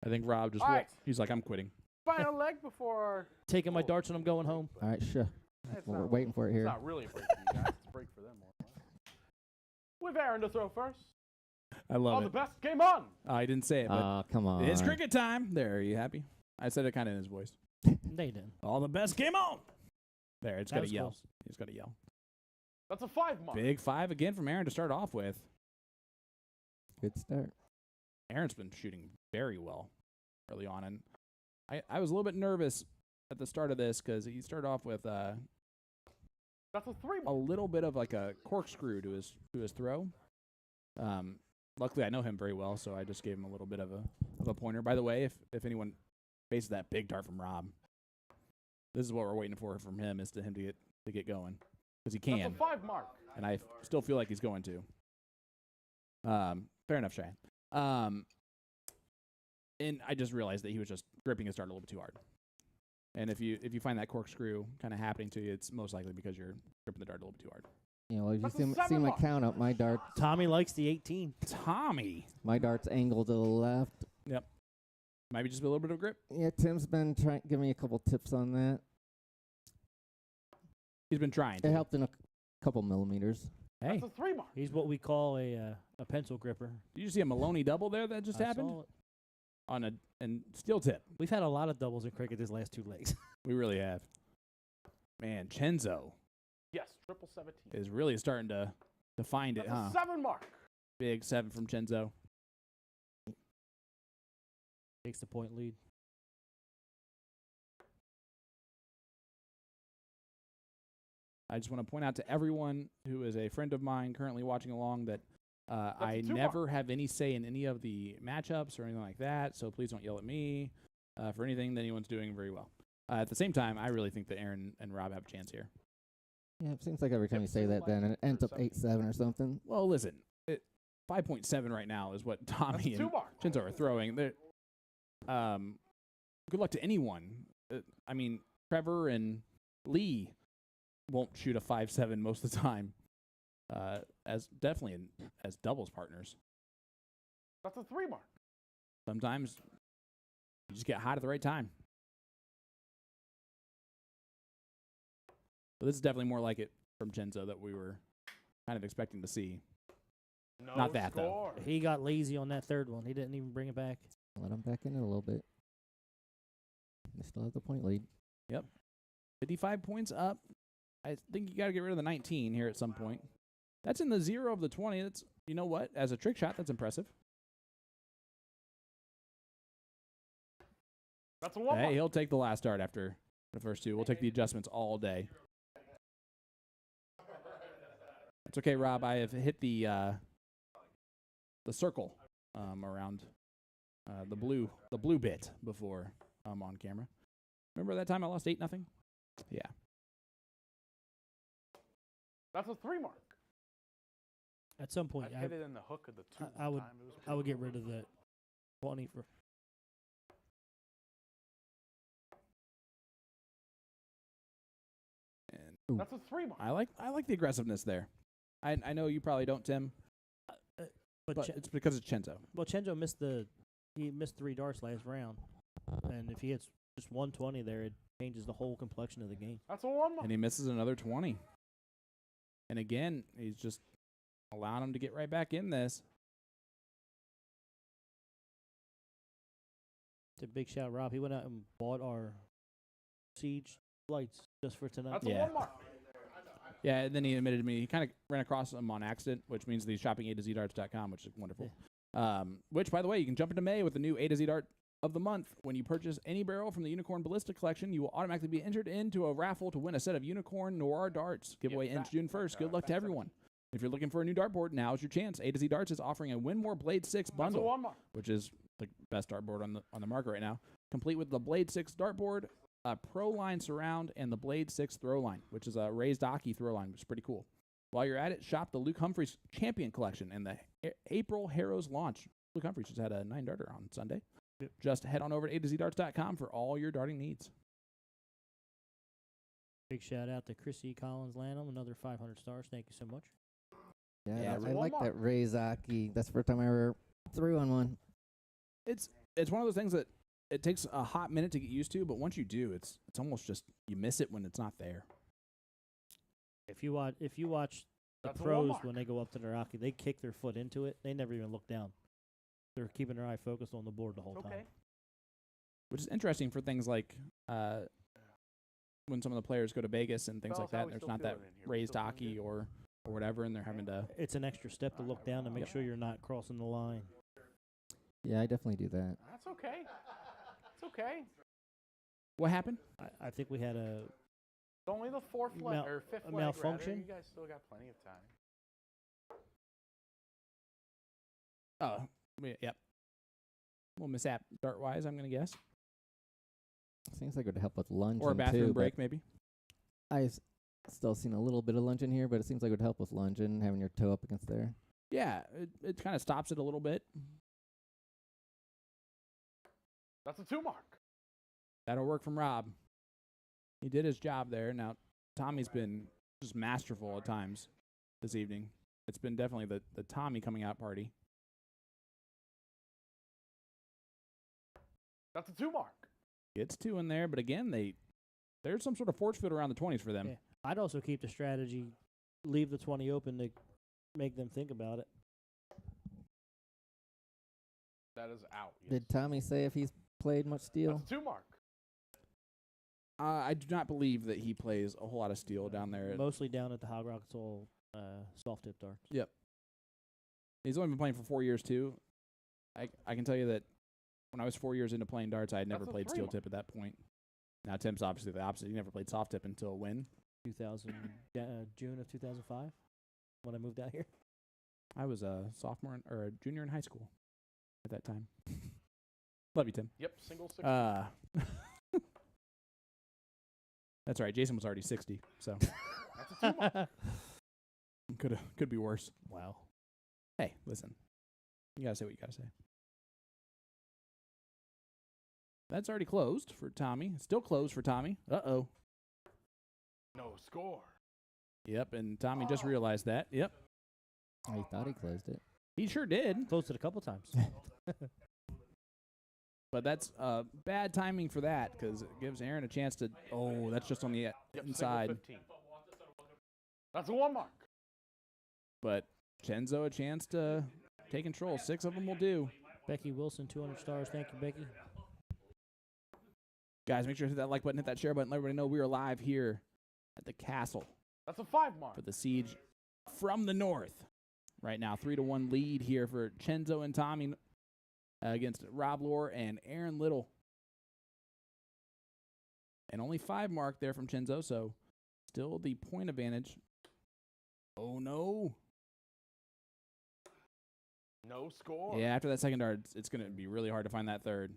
I think Rob just All right. he's like, I'm quitting. Final leg before. Taking my darts and I'm going home. All right, sure. It's We're not waiting for it It's here. not really a break for you guys. It's a break for them. More or less. With Aaron to throw first. I love All the it. best. Game on. I didn't say it, but Oh, come on. it's cricket time. There, are you happy? I said it kind of in his voice. They didn't. All the best game on. There, it's That got to was yell. close. He's got to yell. That's a 5 mark. Big 5 again from Aaron to start off with. Good start. Aaron's been shooting very well early on, and I was a little bit nervous at the start of this because he started off with That's a 3 a mark. little bit of like a corkscrew to his throw. Luckily, I know him very well, so I just gave him a little bit of a pointer. By the way, if anyone faces that big dart from Rob, this is what we're waiting for from him is him to get going because he That's can, a 5 mark. and I still feel like he's going to. Fair enough, Shay. And I just realized that he was just gripping his dart a little bit too hard. And if you find that corkscrew kind of happening to you, it's most likely because you're gripping the dart a little bit too hard. You know, if you That's a see 7 my mark. count up, my Tommy likes the 18. Tommy, dart's angled to the left. maybe just a little bit of grip. Yeah, Tim's been trying give me a couple tips on that. He's been trying. It to. helped in a couple millimeters. Hey, That's a 3 mark. He's what we call a pencil gripper. did you see a Maloney double there that just I happened saw it. on a steel tip? We've had a lot of doubles in cricket these last 2 legs. We really have. Man, Chenzo Yes, triple 17. is really starting to find it, That's huh? a 7 mark. Big 7 from Chenzo. Takes the point lead. I just want to point out to everyone who is a friend of mine currently watching along that I a 2 never have any say in any of the matchups or anything like that, so please don't yell at me for anything that anyone's doing very well. At the same time, I really think that Aaron and Rob have a chance here. Yeah, it seems like every time you say that, then it ends up 8-7 or something. Well, listen, 5.7 right now is what Tommy and Chenzo are throwing. Good luck to anyone. I mean, Trevor and Lee won't shoot a 5.7 most of the time, as doubles partners. That's a 3 mark. Sometimes you just get hot at the right time. But this is definitely more like it from Chenzo that we were kind of expecting to see. No Not that, score. He got lazy on that third one. He didn't even bring it back. Let them back in it a little bit. They still have the point lead. 55 points up. I think you got to get rid of the 19 here at some point. That's in the 0 of the 20. That's, you know what? As a trick shot, that's impressive. That's a 1 Hey, mark. he'll take the last dart after the first two. We'll take the adjustments all day. It's okay, Rob. I have hit the circle around the blue bit before on camera. Remember that time I lost 8-0? Yeah. That's a 3 mark. At some point, I hit it in the hook of the 2. I would get rid of that 20 for. And That's a 3 mark. I like the aggressiveness there. I know you probably don't, Tim, but it's because it's Chenzo. Well, Chenzo missed 3 darts last round, and if he hits just 120 there, it changes the whole complexion of the game. That's a 1 mark. And he misses another 20. And again, he's just allowing him to get right back in this. It's a big shout, Rob. He went out and bought our Siege lights just for tonight. That's a 1 mark. Yeah, and then he admitted to me he kind of ran across them on accident, which means that he's shopping A2ZDarts.com, which is wonderful. Which, by the way, you can jump into May with the new A to Z Dart of the month. When you purchase any barrel from the Unicorn Ballistic Collection, you will automatically be entered into a raffle to win a set of Unicorn Noir darts. Giveaway ends June 1st. Good luck to everyone. If you're looking for a new dartboard, now's your chance. A to Z Darts is offering a Win More Blade 6 bundle, That's a 1 mark. which is the best dartboard on the market right now, complete with the Blade 6 dartboard, a Pro Line surround, and the Blade 6 throw line, which is a raised hockey throw line, which is pretty cool. While you're at it, shop the Luke Humphreys Champion Collection and the April Harrows launch. Luke Humphreys just had a 9-darter on Sunday. Yep. Just head on over to A2ZDarts.com for all your darting needs. Big shout out to Chrissy Collins Lanham, another 500 stars. Thank you so much. Yeah, Yeah, I like Walmart. that Razaki. That's the first time I ever threw on one. It's one of those things that it takes a hot minute to get used to, but once you do, it's almost just you miss it when it's not there. If you watch the That's a pros Walmart. when they go up to their hockey, they kick their foot into it. They never even look down. They're keeping their eye focused on the board the whole Okay. time. Which is interesting for things like when some of the players go to Vegas and things Fellas, like how that. we There's still not that feeling in here? We raised still feeling hockey good? or whatever, and they're having to. It's an extra step to look down and make sure you're not crossing the line. Yeah, I definitely do that. That's okay. It's okay. What happened? I think we had a It's only the fourth leg or fifth a leg. malfunction? Rather. You guys still got plenty of time. Oh, yep. A little mishap dart wise, I'm gonna guess, Seems like it would help with lunging or a bathroom too, break maybe. I've still seen a little bit of lunging here, but it seems like it would help with lunging, having your toe up against there. Yeah, it kind of stops it a little bit. That's a 2 mark. That'll work from Rob. He did his job there. Now Tommy's been just masterful at times this evening. It's been definitely the Tommy coming out party. That's a 2 mark. Gets 2 in there, but again, there's some sort of force field around the 20s for them. Yeah. I'd also keep the strategy, leave the 20 open to make them think about it. That is out. Yes. Did Tommy say if he's played much steel? That's a 2 mark. I do not believe that he plays a whole lot of steel down there. Mostly down at the Hog Rock, it's all soft tip darts. Yep. He's only been playing for 4 years too. I can tell you that when I was 4 years into playing darts, I had never That's a played 3 steel mark. tip at that point. Now Tim's obviously the opposite. He never played soft tip until when? June of 2005 when I moved out here. I was a sophomore or a junior in high school at that time. Love you, Tim. Yep, single 60. That's right. Jason was already 60, so That's a 2 mark. could be worse. Wow. Hey, listen. You gotta say what you gotta say. That's already closed for Tommy. Still closed for Tommy. Uh-oh. No score. Yep, and Tommy just realized that. Yep. I thought he closed it. He sure did. Closed it a couple times. But that's bad timing for that because it gives Aaron a chance to. Oh, that's just on the Yep, single inside. 15. That's a 1 mark. But Chenzo a chance to take control. 6 of them will do. Becky Wilson, 200 stars. Thank you, Becky. Guys, make sure to hit that like button, hit that share button. Let everybody know we are live here at the castle That's a 5 mark. for the siege from the north. Right now, 3-1 lead here for Chenzo and Tommy against Rob Lohr and Aaron Little. And only 5 mark there from Chenzo, so still the point advantage. Oh, no. No score. Yeah, after that second dart, it's going to be really hard to find that third.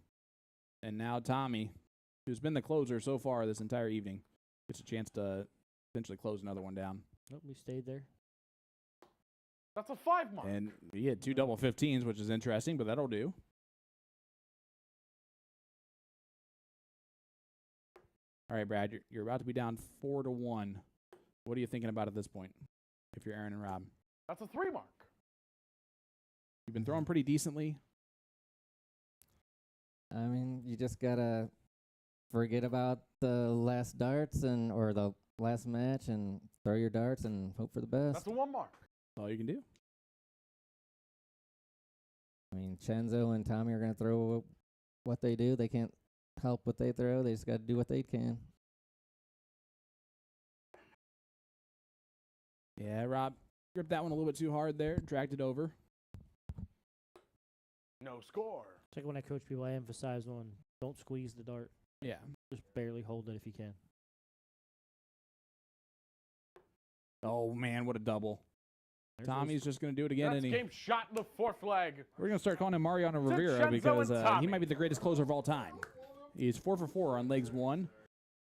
And now Tommy, who's been the closer so far this entire evening, gets a chance to potentially close another one down. Nope, we stayed there. That's a 5 mark. And he had 2 double 15s, which is interesting, but that'll do. All right, Brad, you're about to be down 4-1. What are you thinking about at this point, if you're Aaron and Rob? That's a 3 mark. You've been throwing pretty decently. I mean, you just gotta forget about the last darts or the last match and throw your darts and hope for the best. That's a 1 mark. That's all you can do. I mean, Chenzo and Tommy are gonna throw what they do. They can't help what they throw. They just gotta do what they can. Yeah, Rob gripped that one a little bit too hard there, dragged it over. No score. It's like when I coach people, I emphasize on don't squeeze the dart. Yeah. Just barely hold it if you can. Oh, man, what a double. There's Tommy's just going to do it again. That's And he, game shot in the 4th leg. we're going to start calling him Mariano Rivera Chenzo because and he Tommy. might be the greatest closer of all time. He's 4 for 4 on legs 1.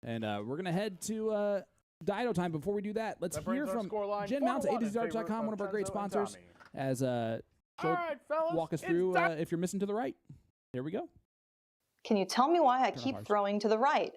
And we're going to head to Dido time. Before we do that, let's That brings hear our from scoreline Jen Mounts at 4-1 in favor ADZDarts.com, one of our great Chenzo and sponsors, Tommy. as she'll All right, fellas. walk us it's through time. if you're missing to the right. Here we go. Can you tell me why I Turn off keep ours. throwing to the right?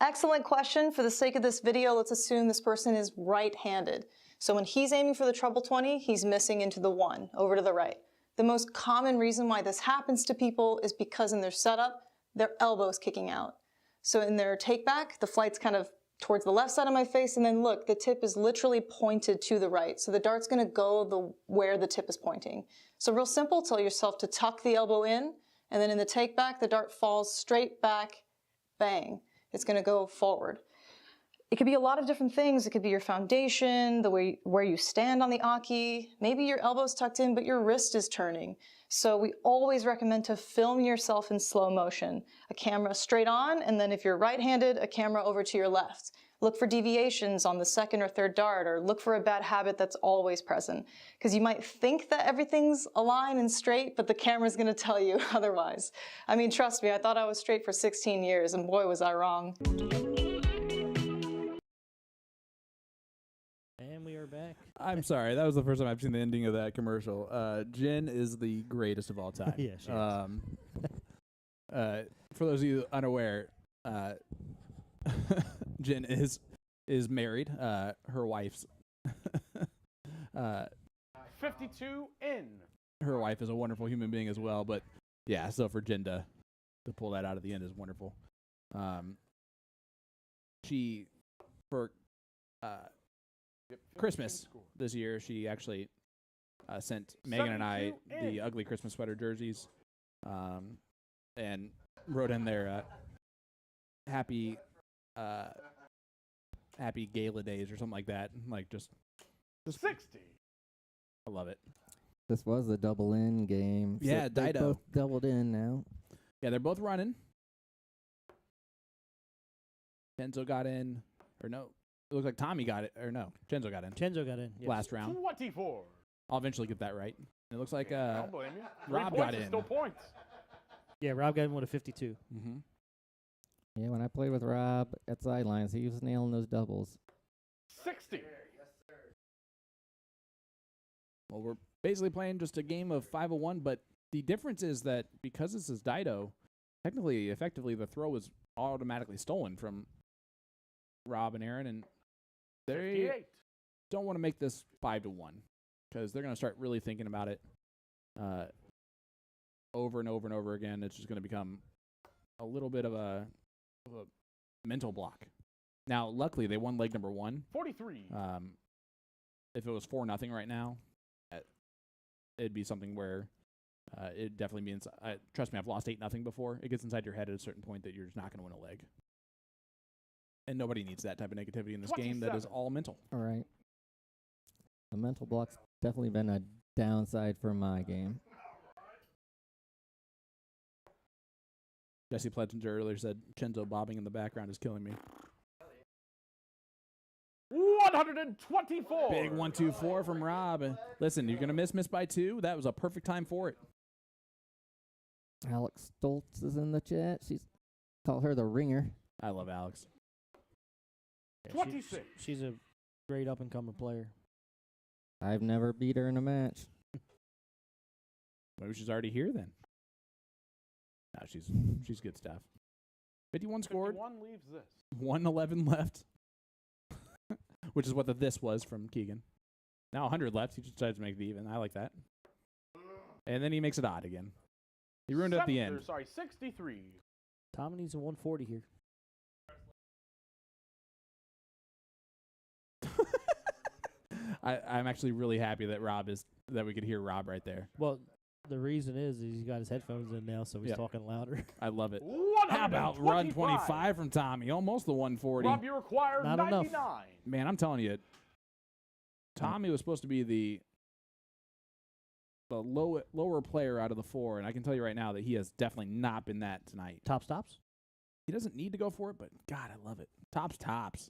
Excellent question. For the sake of this video, let's assume this person is right-handed. So when he's aiming for the treble 20, he's missing into the 1, over to the right. The most common reason why this happens to people is because in their setup, their elbow's kicking out. So in their take back, the flight's kind of towards the left side of my face, and then look, the tip is literally pointed to the right. So the dart's gonna go where the tip is pointing. So real simple, tell yourself to tuck the elbow in, and then in the take back, the dart falls straight back, bang. It's gonna go forward. It could be a lot of different things. It could be your foundation, the way where you stand on the Aki. Maybe your elbow's tucked in, but your wrist is turning. So we always recommend to film yourself in slow motion. A camera straight on, and then if you're right-handed, a camera over to your left. Look for deviations on the second or third dart, or look for a bad habit that's always present. Because you might think that everything's aligned and straight, but the camera's gonna tell you otherwise. I mean, trust me, I thought I was straight for 16 years, and boy, was I wrong. And we are back. I'm sorry. That was the first time I've seen the ending of that commercial. Jen is the greatest of all time. Yeah, she For those of you unaware, Jen is married. Her wife's 52 in. her wife is a wonderful human being as well. But yeah, so for Jen to pull that out at the end is wonderful. She for Yep, 52 Christmas score. this year, she actually sent Megan and I 72 the in. ugly Christmas sweater jerseys, and wrote in there happy gala days or something like that. Like just 60. I love it. This was a double in game. So Yeah, they Dido. both doubled in now. Yeah, they're both running. Chenzo got in, or no, it looks like Tommy got it, or no, Chenzo got in. Chenzo got in. Yes. Last round. 24. I'll eventually get that right. It looks like I don't blame you. Rob 3 got points is in. still points. Yeah, Rob got in with a 52. Mm-hmm. Yeah, when I played with Rob at sidelines, he was nailing those doubles. 60. Well, we're basically playing just a game of 501, but the difference is that because this is Dido, technically, effectively, the throw is automatically stolen from Rob and Aaron, and they 58. don't want to make this 5-1 because they're going to start really thinking about it over and over and over again. It's just going to become a little bit of a mental block. Now, luckily, they won leg number 1. 43. If it was 4-0 right now, it'd be something where it definitely means. Trust me, I've lost 8-0 before. It gets inside your head at a certain point that you're just not going to win a leg, and nobody needs that type of negativity in this game. That is 27. all mental. All right. The mental block's definitely been a downside for my game. Jesse Plettinger earlier said Chenzo bobbing in the background is killing me. 124. Big 1-2-4 from Rob. Listen, you're going to miss by 2. That was a perfect time for it. Alex Stoltz is in the chat. Call her the ringer. I love Alex. Yeah, 26. She's a great up-and-comer player. I've never beat her in a match. Maybe she's already here then. No, she's good stuff. 51 scored. 51 leaves this. 111 left. Which is what the this was from Keegan. Now 100 left. He just decides to make it even. I like that. And then he makes it odd again. He ruined it at the end. 63. Tommy needs a 140 here. I'm actually really happy that that we could hear Rob right there. Well, the reason is he's got his headphones in now, so he's Yeah. talking louder. I love it. How about run 25 from Tommy? Almost the 140. Rob, you require Not 99. enough. Man, I'm telling you, Tommy was supposed to be the lower player out of the 4, and I can tell you right now that he has definitely not been that tonight. Top stops? He doesn't need to go for it, but God, I love it. Tops.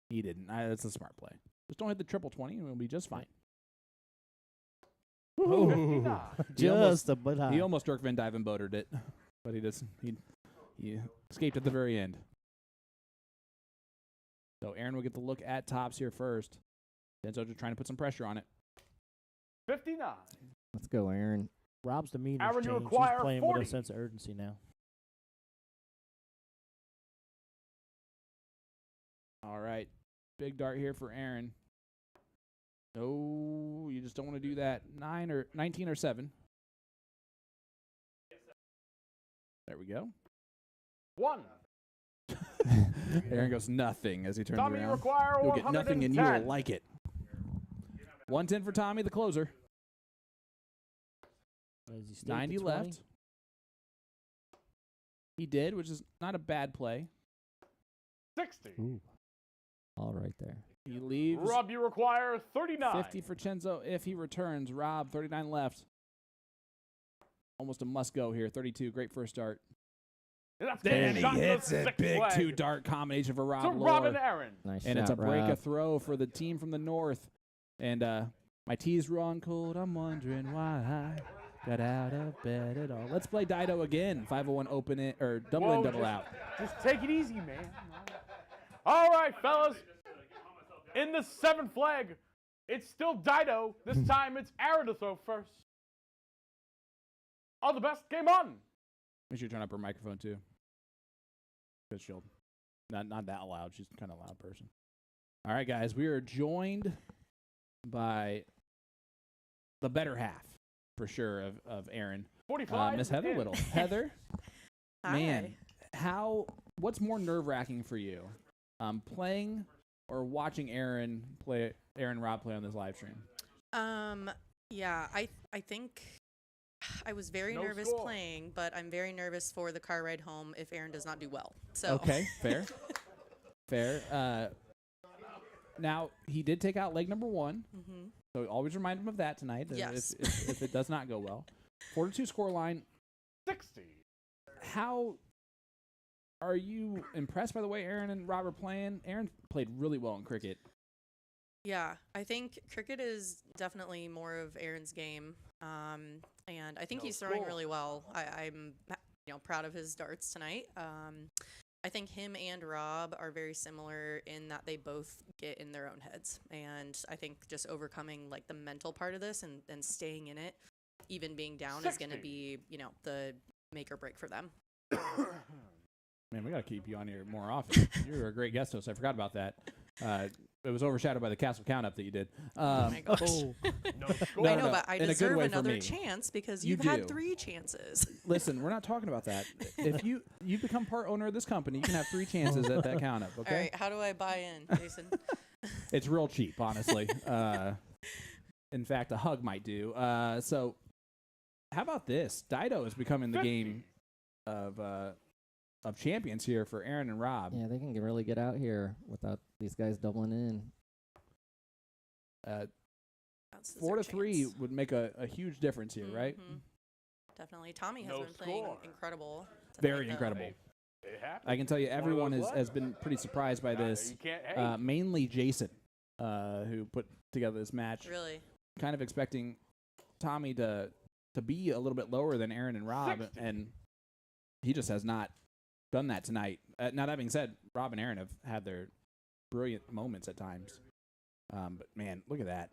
He didn't. That's a smart play. Just don't hit the triple 20, and we'll be just fine. Oh, 59. just a bit high. He almost Dirk Van Dyven boatered it, but he escaped at the very end. So Aaron will get the look at tops here first. Chenzo just trying to put some pressure on it. 59. Let's go, Aaron. Rob's demeanor Aaron, you changed. require He's playing 40. with a sense of urgency now. All right. Big dart here for Aaron. Oh, you just don't want to do that. 19 or 7. There we go. 1. Aaron goes nothing as he turns Tommy, you around. require You'll get nothing and you will 110. like it. 110 for Tommy, the closer. Does he stay 90 at the 20? left. He did, which is not a bad play. 60. Ooh. All right there. He leaves. Rob, you require 39. 50 for Chenzo if he returns. Rob, 39 left. Almost a must-go here. 32, great first start. That's Then getting he shot in the hits it. sixth Big leg. 2-dart combination for Rob To Lohr. Rob and Aaron. Nice And shot, it's a break, a Rob. throw for the team from the north. And my tea's run cold. I'm wondering why I got out of bed at all. Let's play Dido again. 501 open it or double in, Whoa, double out. Just take it easy, man. All right, fellas. In the 7th leg, it's still Dido. This time it's Aaron to throw first. All the best. Game on. Make sure you turn up her microphone too. Because she'll not that loud. She's kind of a loud person. All right, guys. We are joined by the better half, for sure, of Aaron. 45. Miss Heather in. Little. Heather, Hi. man, what's more nerve-wracking for you? Playing or watching Aaron Rob play on this live stream? Yeah, I think I was very No nervous score. playing, but I'm very nervous for the car ride home if Aaron does not do well. So Okay, fair. Fair. Now, he did take out leg number 1, Mhm. so always remind him of that tonight Yes. if it does not go well. 4-2 scoreline. 60. How Are you impressed by the way Aaron and Rob are playing? Aaron played really well in cricket. Yeah, I think cricket is definitely more of Aaron's game, and I think he's throwing really well. I'm proud of his darts tonight. I think him and Rob are very similar in that they both get in their own heads, and I think just overcoming like the mental part of this and staying in it, even being down, is going to be the make or break for them. Man, we got to keep you on here more often. You're a great guest host. I forgot about that. It was overshadowed by the Castle Count Up that you did. Oh my gosh. I know, but I deserve another chance chance because you've had 3 chances. Listen, we're not talking about that. If you become part owner of this company, you can have 3 chances at that Count Up, okay? All right, how do I buy in, Jason? It's real cheap, honestly. In fact, a hug might do. So how about this? Dido is becoming the game of champions here for Aaron and Rob. Yeah, they can really get out here without these guys doubling in. 4-3 would make a huge difference here, right? Definitely. Tommy has been playing incredible. Very incredible. I can tell you everyone has been pretty surprised by this. Mainly Jason, who put together this match. Really? Kind of expecting Tommy to be a little bit lower than Aaron and Rob, and he just has not done that tonight. Now, that being said, Rob and Aaron have had their brilliant moments at times. But, man, look at that.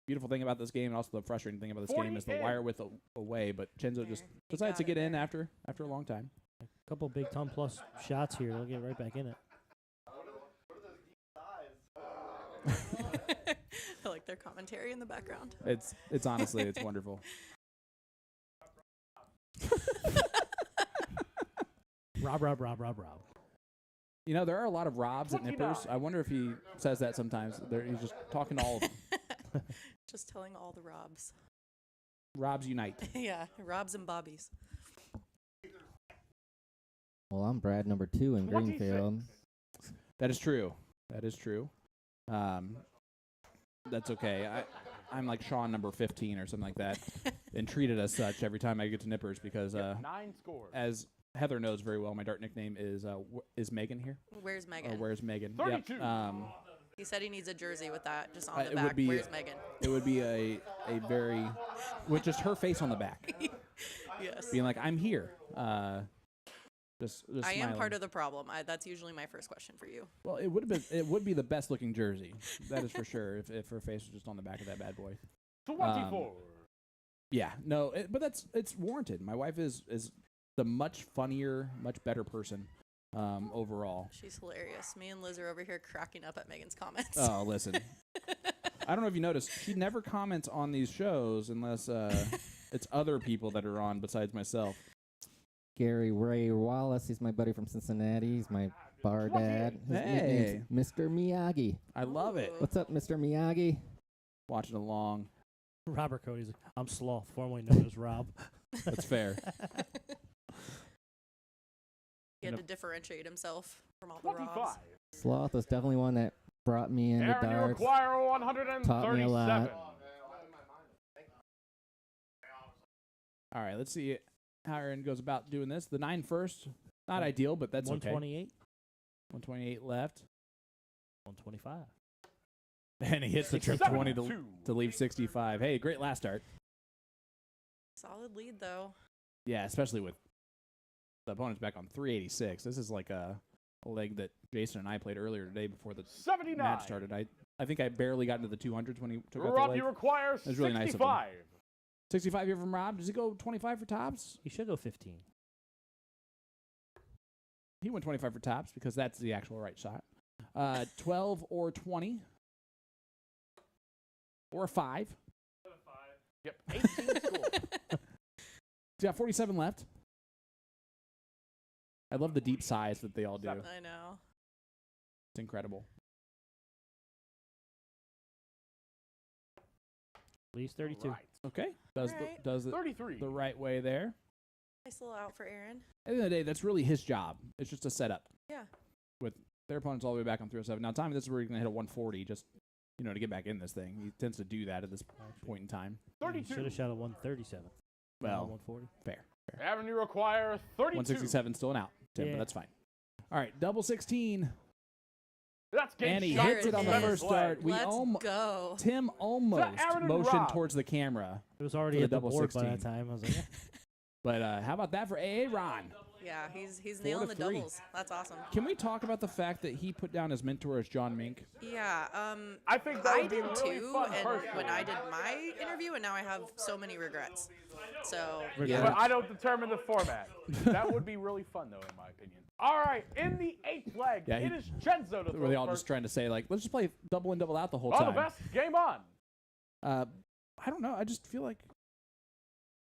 Beautiful thing about this game, and also the frustrating thing about this game, is the wire width away. But Chenzo just decides to get in after a long time. A couple big ton plus shots here. They'll get right back in it. I like their commentary in the background. It's honestly, it's wonderful. Rob. You know, there are a lot of Robs at Nippers. I wonder if he says that sometimes. He's just talking to all of them. Just telling all the Robs. Robs unite. Yeah, Robs and Bobbies. Well, I'm Brad number 2 in Greenfield. That is true. That's okay. I'm like Sean number 15 or something like that, and treated as such every time I get to Nippers because 9 scores. As Heather knows very well, my dart nickname is Megan here? Where's Megan? Where's Megan? 32. Yep. He said he needs a jersey with that just on the it back. would be, Where's Megan? It would be a very, with just her face on the back. Yes. Being like, I'm here. Just I am smiling. part of the problem. That's usually my first question for you. Well, it would be the best looking jersey. That is for sure. If her face was just on the back of that bad boy. 24. Yeah, no, but it's warranted. My wife is the much funnier, much better person overall. She's hilarious. Me and Liz are over here cracking up at Megan's comments. Oh, listen. I don't know if you noticed, she never comments on these shows unless it's other people that are on besides myself. Gary Ray Wallace, he's my buddy from Cincinnati. He's my bar dad. His Hey. nickname's Mr. Miyagi. I love it. What's up, Mr. Miyagi? Watching along. Robert Cody's like, I'm Sloth, formerly known as Rob. That's fair. He had to differentiate himself from all the 25. Robs. Sloth was definitely one that brought me into Aaron, you darts. require 137. Taught me a lot. All right, let's see how Aaron goes about doing this. The 9 first, not ideal, but that's okay. 128. 128 left. 125. And he hits the trip 20 to leave 65. Hey, great last start. Solid lead, though. Yeah, especially with the opponent's back on 386. This is like a leg that Jason and I played earlier today before the 79. match started. I think I barely got into the 200s when he took out the Rob, leg. you require That was really nice of 65. 65 here from Rob. Does he go 25 for tops? He should go 15. He went 25 for tops because that's the actual right shot. 12 or 20. Or a 5. Yep, 18 scores. He's got 47 left. I love the deep sighs that they all do. I know. It's incredible. At least 32. Right. Okay. Does Alright. the 33. the right way there. Nice little out for Aaron. At the end of the day, that's really his job. It's just a setup. Yeah. With their opponents all the way back on 307. Now, Tommy, this is where you're going to hit a 140 just, to get back in this thing. He tends to do that at this point in time. 32. Should have shot a 137. Well, 140. fair. Aaron, you require 32. 167 still an out. Tim, but that's fine. All right, double 16. That's game And he shot hits it on the seventh first leg. start. Let's go. Tim almost Aaron and motioned Rob. towards the camera. It was already For at the the double board by 16. that time. I was like, But how about that for AA Ron? Yeah, he's 4 nailing to the 3. doubles. That's awesome. Can we talk about the fact that he put down his mentor as John Mink? Yeah, I think that I would be did really too, fun and personally. when I did my interview, and now I have so many regrets. So Yeah. But I don't determine the format. That would be really fun, though, in my opinion. All right, in the 8th leg, Yeah, it is Chenzo to throw Were they all first. just trying to say, like, let's just play double and double out the whole All the time? best. Game on. I don't know. I just feel like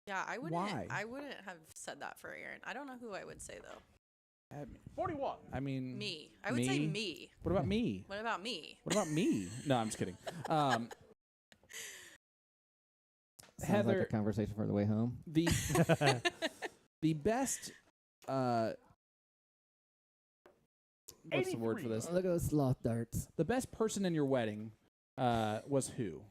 yeah, I wouldn't. Why? I wouldn't have said that for Aaron. I don't know who I would say though. 41. I mean, Me. I would say me. What about me? What about me? What about me? No, I'm just kidding. Sounds like a Heather, conversation for the way home. the the best. What's the word for 83. this? Look at those sloth darts. The best person in your wedding was who?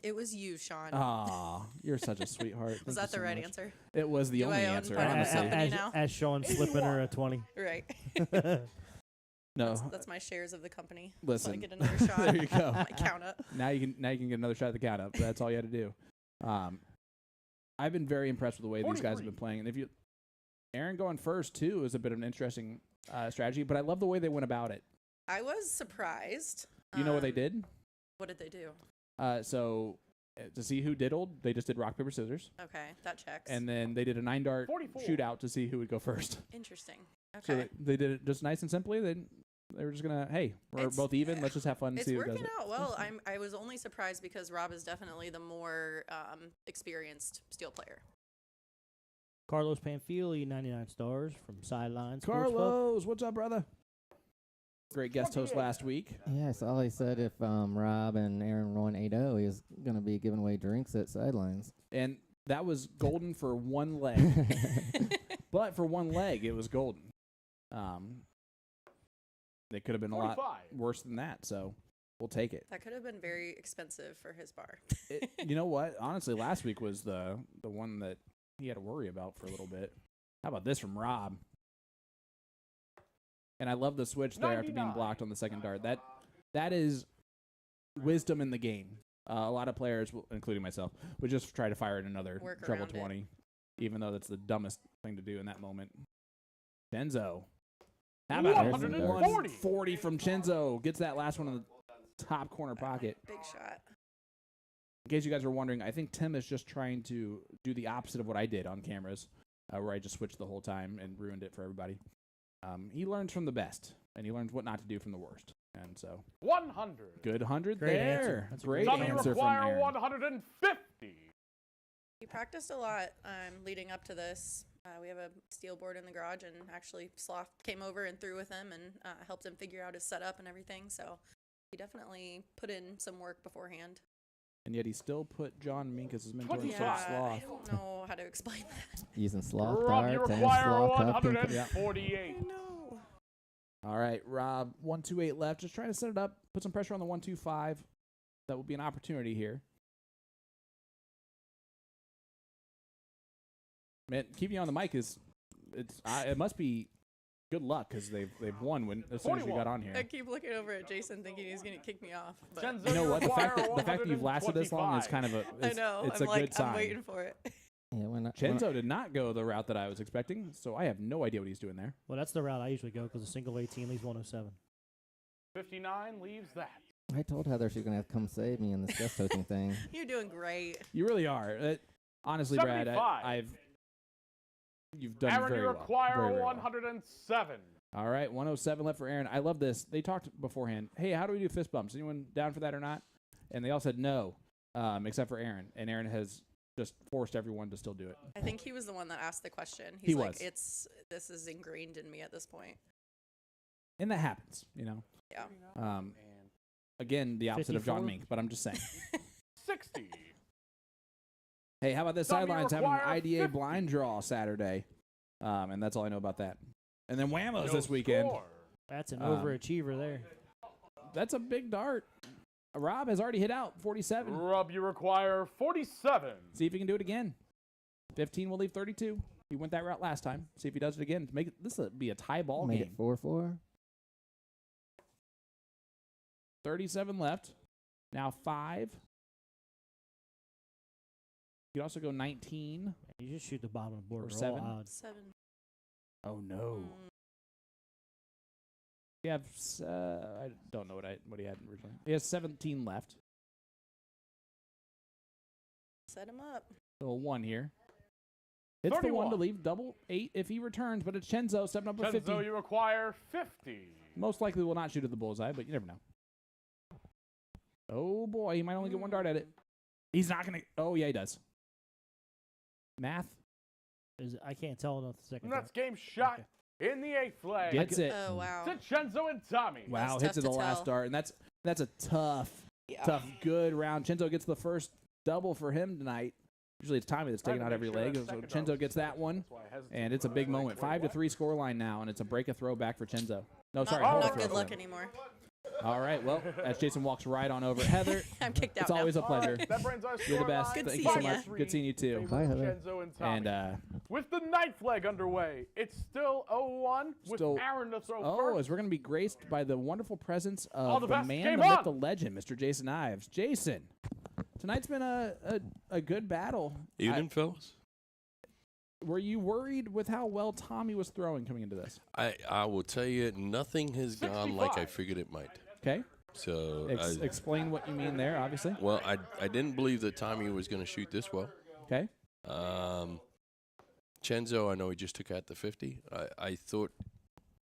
It was you, Sean. Aw, you're such a sweetheart. Was Thank that you the so right much. answer? It was the Do only I own answer, part of the honestly. company now? as Sean slipping her a 20. Right. No, That's my shares of the company. listen. So I get another shot. There you go. My count up. Now you can get another shot at the count up. That's all you had to do. I've been very impressed with the way these guys have 43. been playing, and if you, Aaron going first too is a bit of an interesting strategy, but I love the way they went about it. I was surprised. You know what they did? What did they do? So to see who diddled, they just did rock paper scissors, Okay, that checks. and then they did a 9-dart 44. shootout to see who would go first. Interesting. So Okay. they did it just nice and simply. They were just gonna, hey, we're It's- both even. Let's just have fun and It's see who does working it. out well. I was only surprised because Rob is definitely the more experienced steel player. Carlos Panfili, 99 stars from Sideline Sports Pub. Carlos, what's up, brother? Great guest host 28. last week. Yeah, I saw he said if Rob and Aaron won 8-0, he was going to be giving away drinks at Sidelines. And that was golden for one leg. But for one leg, it was golden. They could have been a lot 45. worse than that, so we'll take it. That could have been very expensive for his bar. You know what? Honestly, last week was the one that he had to worry about for a little bit. How about this from Rob? And I love the switch there after being 99. blocked on the second dart. That is wisdom in the game. A lot of players, including myself, would just try to fire at another Work treble around it. 20, even though that's the dumbest thing to do in that moment. Chenzo. How about 140 from Chenzo? Gets that last one in the top corner pocket. Big shot. In case you guys were wondering, I think Tim is just trying to do the opposite of what I did on cameras, where I just switched the whole time and ruined it for everybody. He learns from the best, and he learns what not to do from the worst. And so, 100. good 100 Great there. answer. That's a Great Some answer from require Aaron. 150. He practiced a lot leading up to this. We have a steel board in the garage, and actually Sloth came over and threw with him and helped him figure out his setup and everything. So he definitely put in some work beforehand. And yet he still put John Mink as his mentor instead Yeah, of Sloth. I don't know how to explain that. Using sloth Rob, you darts and require sloth cup. 148. No. All right, Rob, 128 left. Just trying to set it up, put some pressure on the 125. That will be an opportunity here. Man, keeping you on the mic it must be good luck because they've won as soon as you got on here. I keep looking over at Jason thinking he's going to kick me off. But Chenzo, You know what? The fact require that you've lasted this long is kind of I know. it's I'm a like, good sign. I'm waiting for it. Yeah, Chenzo did not go the route that I was expecting, so I have no idea what he's doing there. Well, that's the route I usually go because a single 18 leaves 107. 59 leaves that. I told Heather she's going to have to come save me in this guest hosting thing. You're doing great. You really are. Honestly, Brad, 75. you've done Aaron, very you well. require Very, very well. 107. All right, 107 left for Aaron. I love this. They talked beforehand. Hey, how do we do fist bumps? Anyone down for that or not? And they all said no, except for Aaron. And Aaron has just forced everyone to still do it. I think he was the one that asked the question. He He's like, was. this is ingrained in me at this point. And that happens, you know. Yeah. Again, the opposite of John 54? Mink, but I'm just saying. 60. Hey, how about this? Some Sidelines having an require IDA 50. blind draw Saturday. And that's all I know about that. And then Whamos No this weekend. score. That's an Um, overachiever there. That's a big dart. Rob has already hit out 47. Rob, you require 47. See if he can do it again. 15 will leave 32. He went that route last time. See if he does it again. To make this be a tie ball Made game. it 4-4. 37 left. Now 5. You could also go 19 You just shoot the bottom of the board. or Roll 7. odds. 7. Oh no. You have I don't know what he had originally. He has 17 left. Set him up. So a 1 here. It's the 1 to leave. Double 8 if he returns, but it's Chenzo stepping up with 50. Chenzo, you require 50. Most likely will not shoot at the bullseye, but you never know. Oh boy, he might only get 1 dart at it. He's not gonna. Oh yeah, he does. Math. I can't tell enough the second And that's game shot in the 8th flag. Gets it. Oh, wow. To Chenzo and Tommy. Wow, That's hits it tough the to last tell. dart, and that's a tough, good round. Chenzo gets the first double for him tonight. Usually it's Tommy that's taking out every leg. So Chenzo gets that one, and it's a big moment. 5-3 scoreline now, and it's a break a throwback for Chenzo. No, sorry, hold a Not good throw. luck anymore. All right, well, as Jason walks right on over, Heather, I'm kicked out it's now. always a pleasure. That brings our You're the best. Good Thank seeing you so ya. much. Good seeing you too. Hi, Heather. Chenzo and Tommy. And with the 9th leg underway, it's still 0-1 with Still- Aaron to throw oh, first. as we're going to be graced by the wonderful presence All of the the best. man, Game the myth, on. the legend, Mr. Jason Ives. Jason, tonight's been a good battle. Evening, fellas. Were you worried with how well Tommy was throwing coming into this? I will tell you, nothing has gone like I 65. figured it might. Okay. So, Explain what you mean there, obviously. well, I didn't believe that Tommy was going to shoot this well. Okay. Chenzo, I know he just took out the 50. I thought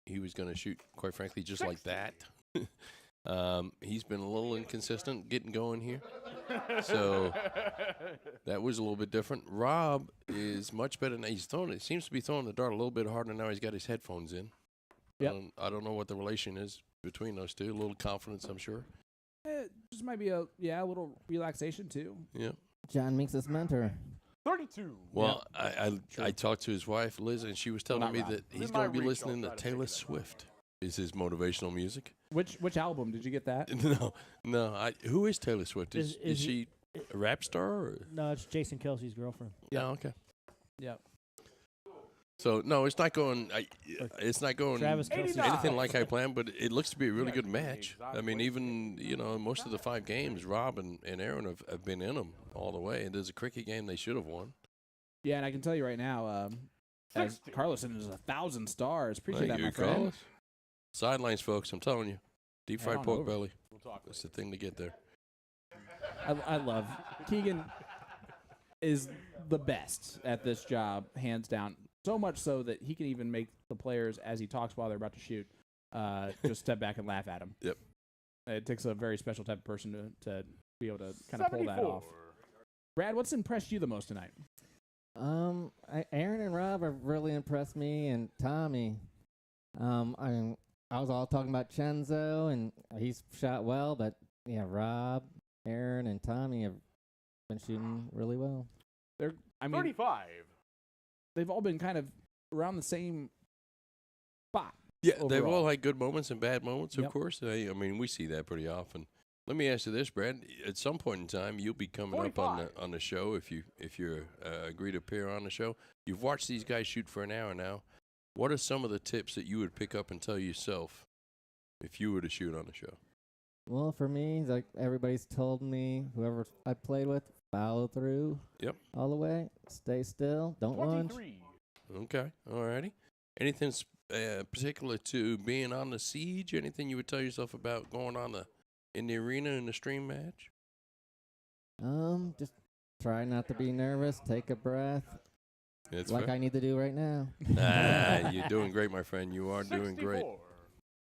he was going to shoot, quite frankly, just like that. He's been a little inconsistent getting going here. So that was a little bit different. Rob is much better now. He's throwing it. Seems to be throwing the dart a little bit harder now. He's got his headphones in. Yep. I don't know what the relation is between those two. A little confidence, I'm sure. Just might be a little relaxation too. Yeah. John Meeks' mentor. 32. Well, I talked to his wife, Liz, and she was telling not me Rob. that he's In going my to be reach, I'll listening to try to Taylor figure it out. Swift. Is his motivational music? Which album did you get that? No. Who is Taylor Swift? Is Is she a rap star? Or? No, it's Jason Kelsey's girlfriend. Yeah. Okay. Yep. So no, it's not going. It's not going Travis Kelce's anything like I planned. But it looks to be a really good match. I mean, even most of the 5 games, Rob and Aaron have been in them all the way. And there's a cricket game they should have won. Yeah, and I can tell you right now, as Carlson is 1,000 stars. Appreciate that, my friend. Carlos. Sidelines, folks. I'm telling you, deep fried on pork over. belly. We'll talk That's the thing to get there. I love Keegan is the best at this job, hands down. So much so that he can even make the players, as he talks while they're about to shoot, just step back and laugh at him. Yep. It takes a very special type of person to be able to kind of pull that 74. off. Brad, what's impressed you the most tonight? Aaron and Rob have really impressed me, and Tommy. I was all talking about Chenzo, and he's shot well, but yeah, Rob, Aaron, and Tommy have been shooting really well. 35. They've all been kind of around the same spot. Yeah, they've overall. all had good moments and bad moments, of Yep. course. I mean, we see that pretty often. Let me ask you this, Brad. At some point in time, you'll be coming up 45. on the show if you agree to appear on the show. You've watched these guys shoot for an hour now. What are some of the tips that you would pick up and tell yourself if you were to shoot on the show? Well, for me, like everybody's told me, whoever I played with, follow through. Yep. All the way. Stay still. Don't lunge. 23. Okay, all righty. Anything particular to being on the siege? Anything you would tell yourself about going on in the arena in the stream match? Just try not to be nervous. Take a breath, That's like fair. I need to do right now. You're doing great, my friend. You are doing great. 64.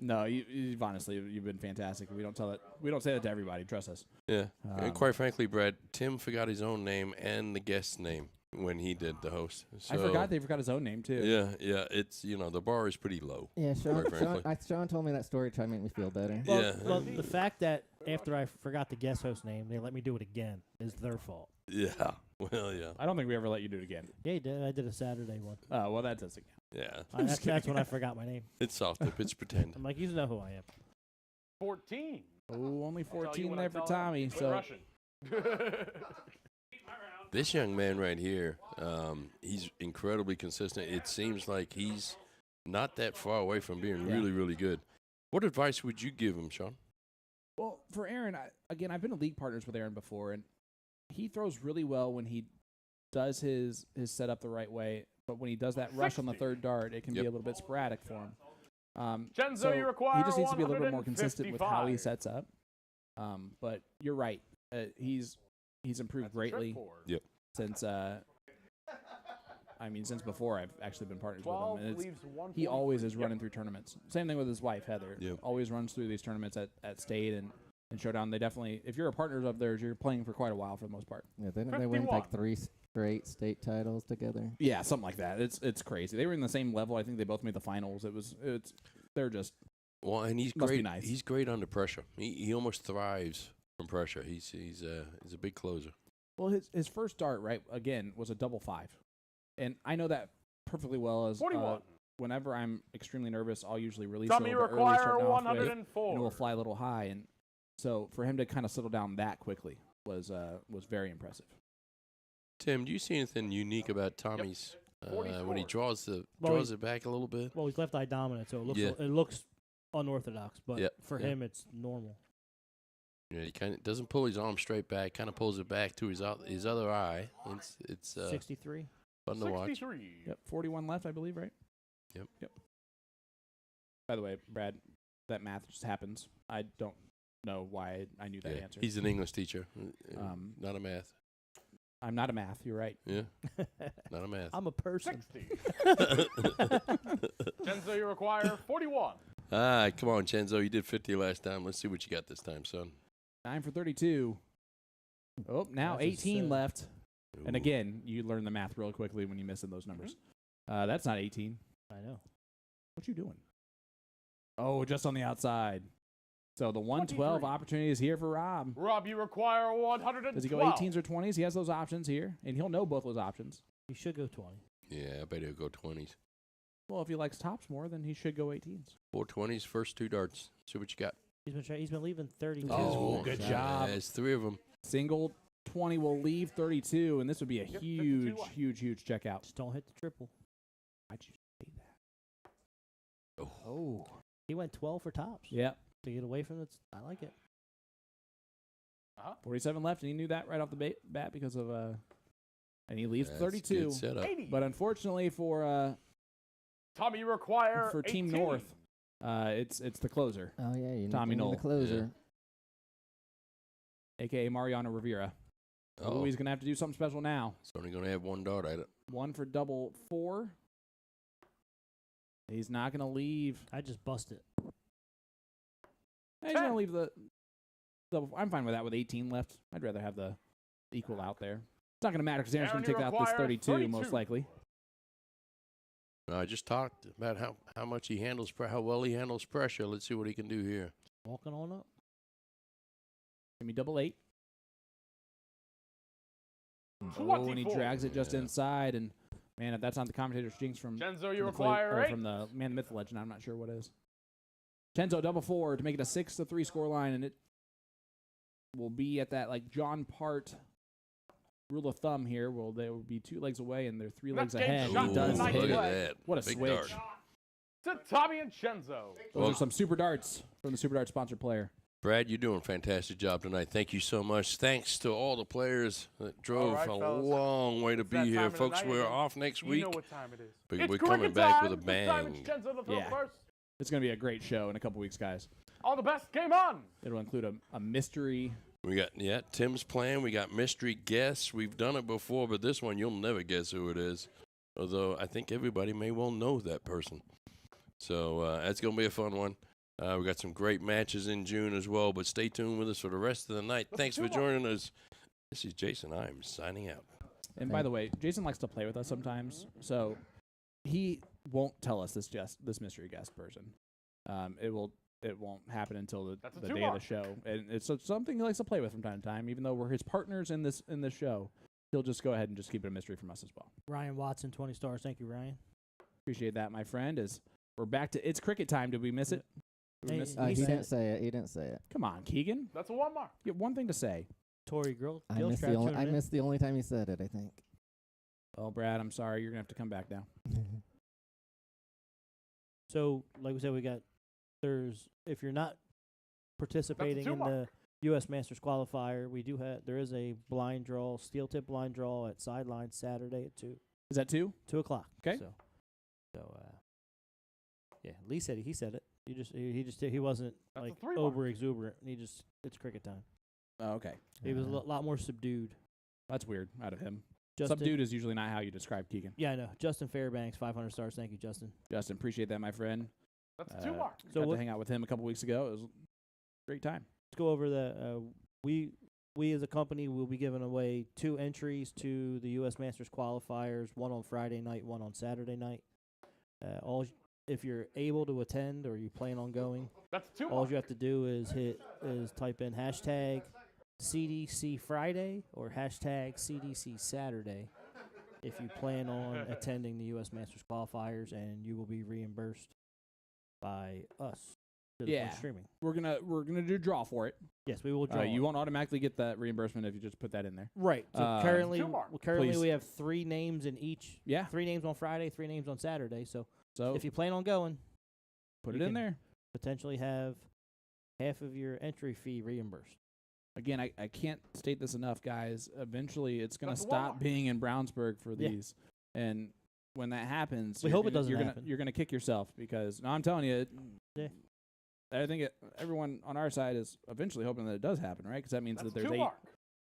No, you've honestly, you've been fantastic. We don't say that to everybody. Trust us. Yeah. Um, And quite frankly, Brad, Tim forgot his own name and the guest's name when he did the host. So, I forgot they forgot his own name too. Yeah. It's the bar is pretty low. Yeah, Quite frankly. Sean told me that story to try to make me feel better. Well, Yeah. well, the fact that after I forgot the guest host name, they let me do it again is their fault. Yeah. Well, yeah. I don't think we ever let you do it again. Yeah, he did. I did a Saturday one. Oh, well, that doesn't count. Yeah. That's when I forgot my name. It's soft tip. It's pretend. I'm like, you know who I am. 14. Oh, only I'll tell you 14 what there I'm for telling Tommy. Quit So rushing. This young man right here, he's incredibly consistent. It seems like he's not that far away from being really, really good. What advice would you give him, Sean? Well, for Aaron, again, I've been in league partners with Aaron before, and he throws really well when he does his setup the right way. But when he does that rush on the third dart, it can be a little bit sporadic for him. Chenzo, so you require he just needs to be a little bit more consistent with how he 155. sets up. But you're right. He's improved greatly since since before I've actually been partners with him. And he always is running through tournaments. Same thing with his wife, Heather. Always runs through these tournaments at State and Showdown. They definitely, if you're a partner of theirs, you're playing for quite a while for the most part. Yeah, didn't they win like 3 straight state titles together? Yeah, something like that. It's crazy. They were in the same level. I think they both made the finals. They're just and he's must great. Be nice. He's great under pressure. He almost thrives from pressure. He's a big closer. Well, his first dart, right, again, was a double 5. And I know that perfectly well as whenever I'm extremely nervous, I'll usually release it a little bit early, starting off with, and it will fly a little high. And so for him to kind of settle down that quickly was very impressive. Tim, do you see anything unique about Tommy's when he draws it back a little bit? Well, he's left eye dominant, so it looks unorthodox, but for him, it's normal. Yeah, he kind of doesn't pull his arm straight back. Kind of pulls it back to his other eye. It's 63. Fun to watch. 63. Yep, 41 left, I believe, right? Yep. By the way, Brad, that math just happens. I don't know why I knew that answer. He's an English teacher, not a math. I'm not a math. You're right. Yeah, not a math. I'm a person. 60. Chenzo, you require 41. Come on, Chenzo. You did 50 last time. Let's see what you got this time, son. 9 for 32. Oh, now That's 18 left. Ooh. And again, you learn the math real quickly when you miss in those numbers. That's not 18. I know. What you doing? Oh, just on the outside. So the 112 opportunity is here for Rob. Rob, you require 112. Does he go 18s or 20s? He has those options here, and he'll know both those options. He should go 20. Yeah, I bet he'll go 20s. Well, if he likes tops more, then he should go 18s. 4 20s, first 2 darts. See what you got. He's been leaving 30. Oh, good job. There's 3 of them. Single 20 will leave 32, and this would be a huge checkout. Just don't hit the triple. Why'd you say that? Oh. He went 12 for tops. Yep. To get away from it, I like it. 47 left, and he knew that right off the bat because of and he leaves 32. Good setup. But unfortunately for Tommy, you require for Team 18. North, it's the closer. Oh yeah, you Tommy need Noel. the closer. AKA Mariano Rivera. Oh, he's gonna have to do something special now. He's only gonna have 1 dart at it. 1 for double 4. He's not gonna leave. I just bust it. He's gonna leave the. I'm fine with that with 18 left. I'd rather have the equal out there. It's not gonna matter because Aaron's gonna take out this 32 most likely. I just talked about how much he handles, how well he handles pressure. Let's see what he can do here. Walking on up. Give me double 8. 24. Oh, and he drags it just inside. And man, if that's not the commentator's jinx from Chenzo, you require 8. from the Man, the Myth, the Legend, I'm not sure what is. Chenzo double 4 to make it a 6-3 score line, and it will be at that like John Part rule of thumb here. Well, there will be 2 legs away, and they're 3 legs ahead. Shot. He does Nice hit Look it. at that. What a Big switch! dart. To Tommy and Chenzo. Those are some super darts from the Super Dart sponsored player. Brad, you're doing a fantastic job tonight. Thank you so much. Thanks to all the players that drove right, a fellas. long way to It's be that here. time of the Folks, night we're again. off next You week. know what time it is. But It's we're cricket coming back with a time. This time bang. it's Chenzo to throw Yeah. first. It's going to be a great show in a couple weeks, guys. All the best. Game on. It'll include a mystery. We got Tim's plan. We got mystery guests. We've done it before, but this one you'll never guess who it is. Although I think everybody may well know that person. So that's going to be a fun one. We got some great matches in June as well, but stay tuned with us for the rest of the night. Thanks for joining us. This is Jason. I'm signing out. And by the way, Jason likes to play with us sometimes, so he won't tell us this mystery guest person. It won't happen until the day of the show, and it's something he likes to play with from time to time. Even though we're his partners in this show, he'll just go ahead and just keep it a mystery from us as well. Ryan Watson, 20 stars. Thank you, Ryan. Appreciate that, my friend. As we're back to It's Cricket Time. Did we miss it? Did we miss He didn't say it. He didn't say it. Come on, Keegan. That's a 1 mark. You have one thing to say. Tori Grill. I missed the only time he said it, I think. Oh, Brad, I'm sorry. You're going to have to come back now. So, like we said, we got if you're not participating in the U.S. Masters qualifier, there is a blind draw, steel tip blind draw at Sideline Saturday at 2. Is that 2? 2 o'clock. Okay. Yeah, Lee said he said it. He wasn't like over exuberant. It's cricket time. Oh, okay. He was a lot more subdued. That's weird out of him. Justin, Subdued is usually not how you describe Keegan. Yeah, I know. Justin Fairbanks, 500 stars. Thank you, Justin. Justin, appreciate that, my friend. That's 2 marks. So got to hang out with him a couple weeks ago. It was a great time. Let's go over we as a company will be giving away 2 entries to the U.S. Masters qualifiers, one on Friday night, one on Saturday night. If you're able to attend or you plan on going, that's 2 all you have to do is type in hashtag CDC Friday or hashtag CDC Saturday if you plan on attending the U.S. Masters qualifiers, and you will be reimbursed by us. Streaming. We're gonna do a draw for it. Yes, we will draw. You won't automatically get that reimbursement if you just put that in there. Right. So currently please. we have 3 names in each. Yeah. 3 names on Friday, 3 names on Saturday. So if you plan on going, put it in there. Potentially have half of your entry fee reimbursed. Again, I can't state this enough, guys. Eventually, it's going to stop being in Brownsburg for these. And when that happens, we hope it doesn't happen. You're going to kick yourself because, I'm telling you, I think everyone on our side is eventually hoping that it does happen, right? Because that means that there's 8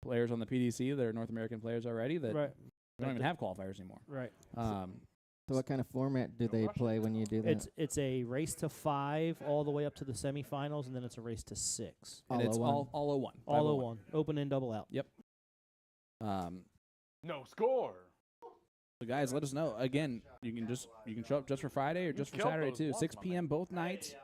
players on the PDC that are North American players already that don't even have qualifiers anymore. Right. So what kind of format do they play when you do that? It's a race to 5 all the way up to the semifinals, and then it's a race to 6. And it's all 01. All 01. Open in, double out. Yep. No score. So guys, let us know. Again, you can show up just for Friday or just for Saturday too. 6 p.m. both nights.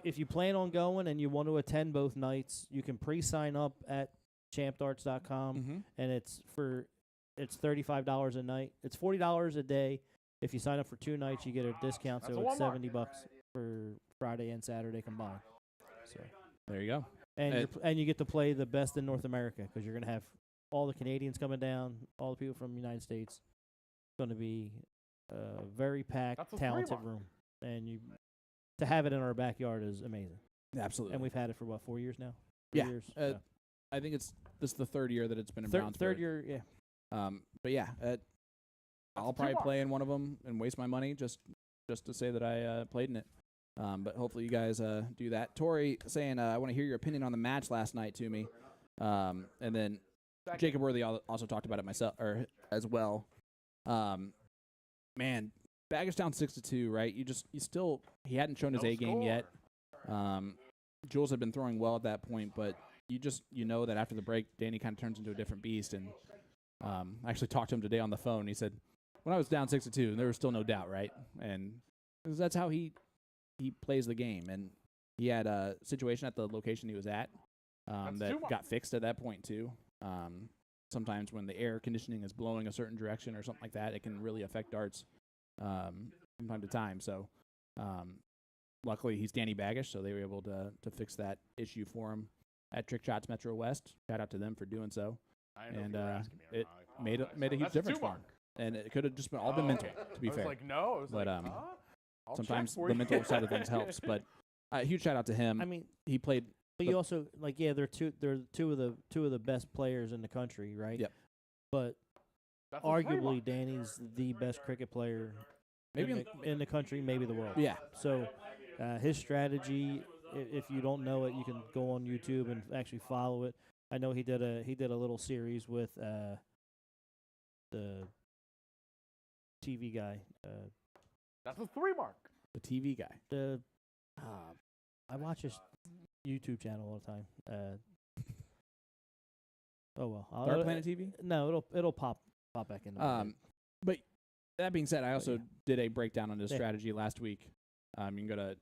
If you plan on going and you want to attend both nights, you can pre-sign up at champdarts.com, and it's $35 a night. It's $40 a day. If you sign up for 2 nights, you get a discount, so it's $70 for Friday and Saturday combined. So there you go. And you get to play the best in North America because you're going to have all the Canadians coming down, all the people from the United States. It's going to be a very packed, talented room. And to have it in our backyard is amazing. Absolutely. And we've had it for, 4 years now? 3 years? I think this is the 3rd year that it's been in Brownsburg. 3rd year, yeah. But yeah, I'll probably play in one of them and waste my money just to say that I played in it. But hopefully you guys do that. Tori saying, I want to hear your opinion on the match last night to me. And then Jacob Worthy also talked about it as well. Man, Baggage down 6-2, right? He hadn't shown his A game yet. Jules had been throwing well at that point, but you know that after the break, Danny kind of turns into a different beast. And I actually talked to him today on the phone. He said, when I was down 6-2, there was still no doubt, right? And that's how he plays the game. And he had a situation at the location he was at that got fixed at that point too. Sometimes when the air conditioning is blowing a certain direction or something like that, it can really affect darts from time to time. So luckily he's Danny Baggish, so they were able to fix that issue for him at Trick Shots Metro West. Shout out to them for doing so. And it made a huge difference for him. And it could have just been mental, to be fair. Sometimes the mental side of things helps. But huge shout out to him. I mean, he played. But you also they're two of the best players in the country, right? Yep. But arguably, Danny's the best cricket player maybe in the country, maybe the world. Yeah. So his strategy, if you don't know it, you can go on YouTube and actually follow it. I know he did a little series with the TV guy. That's a 3 mark. The TV guy. I watch his YouTube channel all the time. Oh well. Dark Planet TV? No, it'll pop back in. But that being said, I also did a breakdown on his strategy last week. You can go to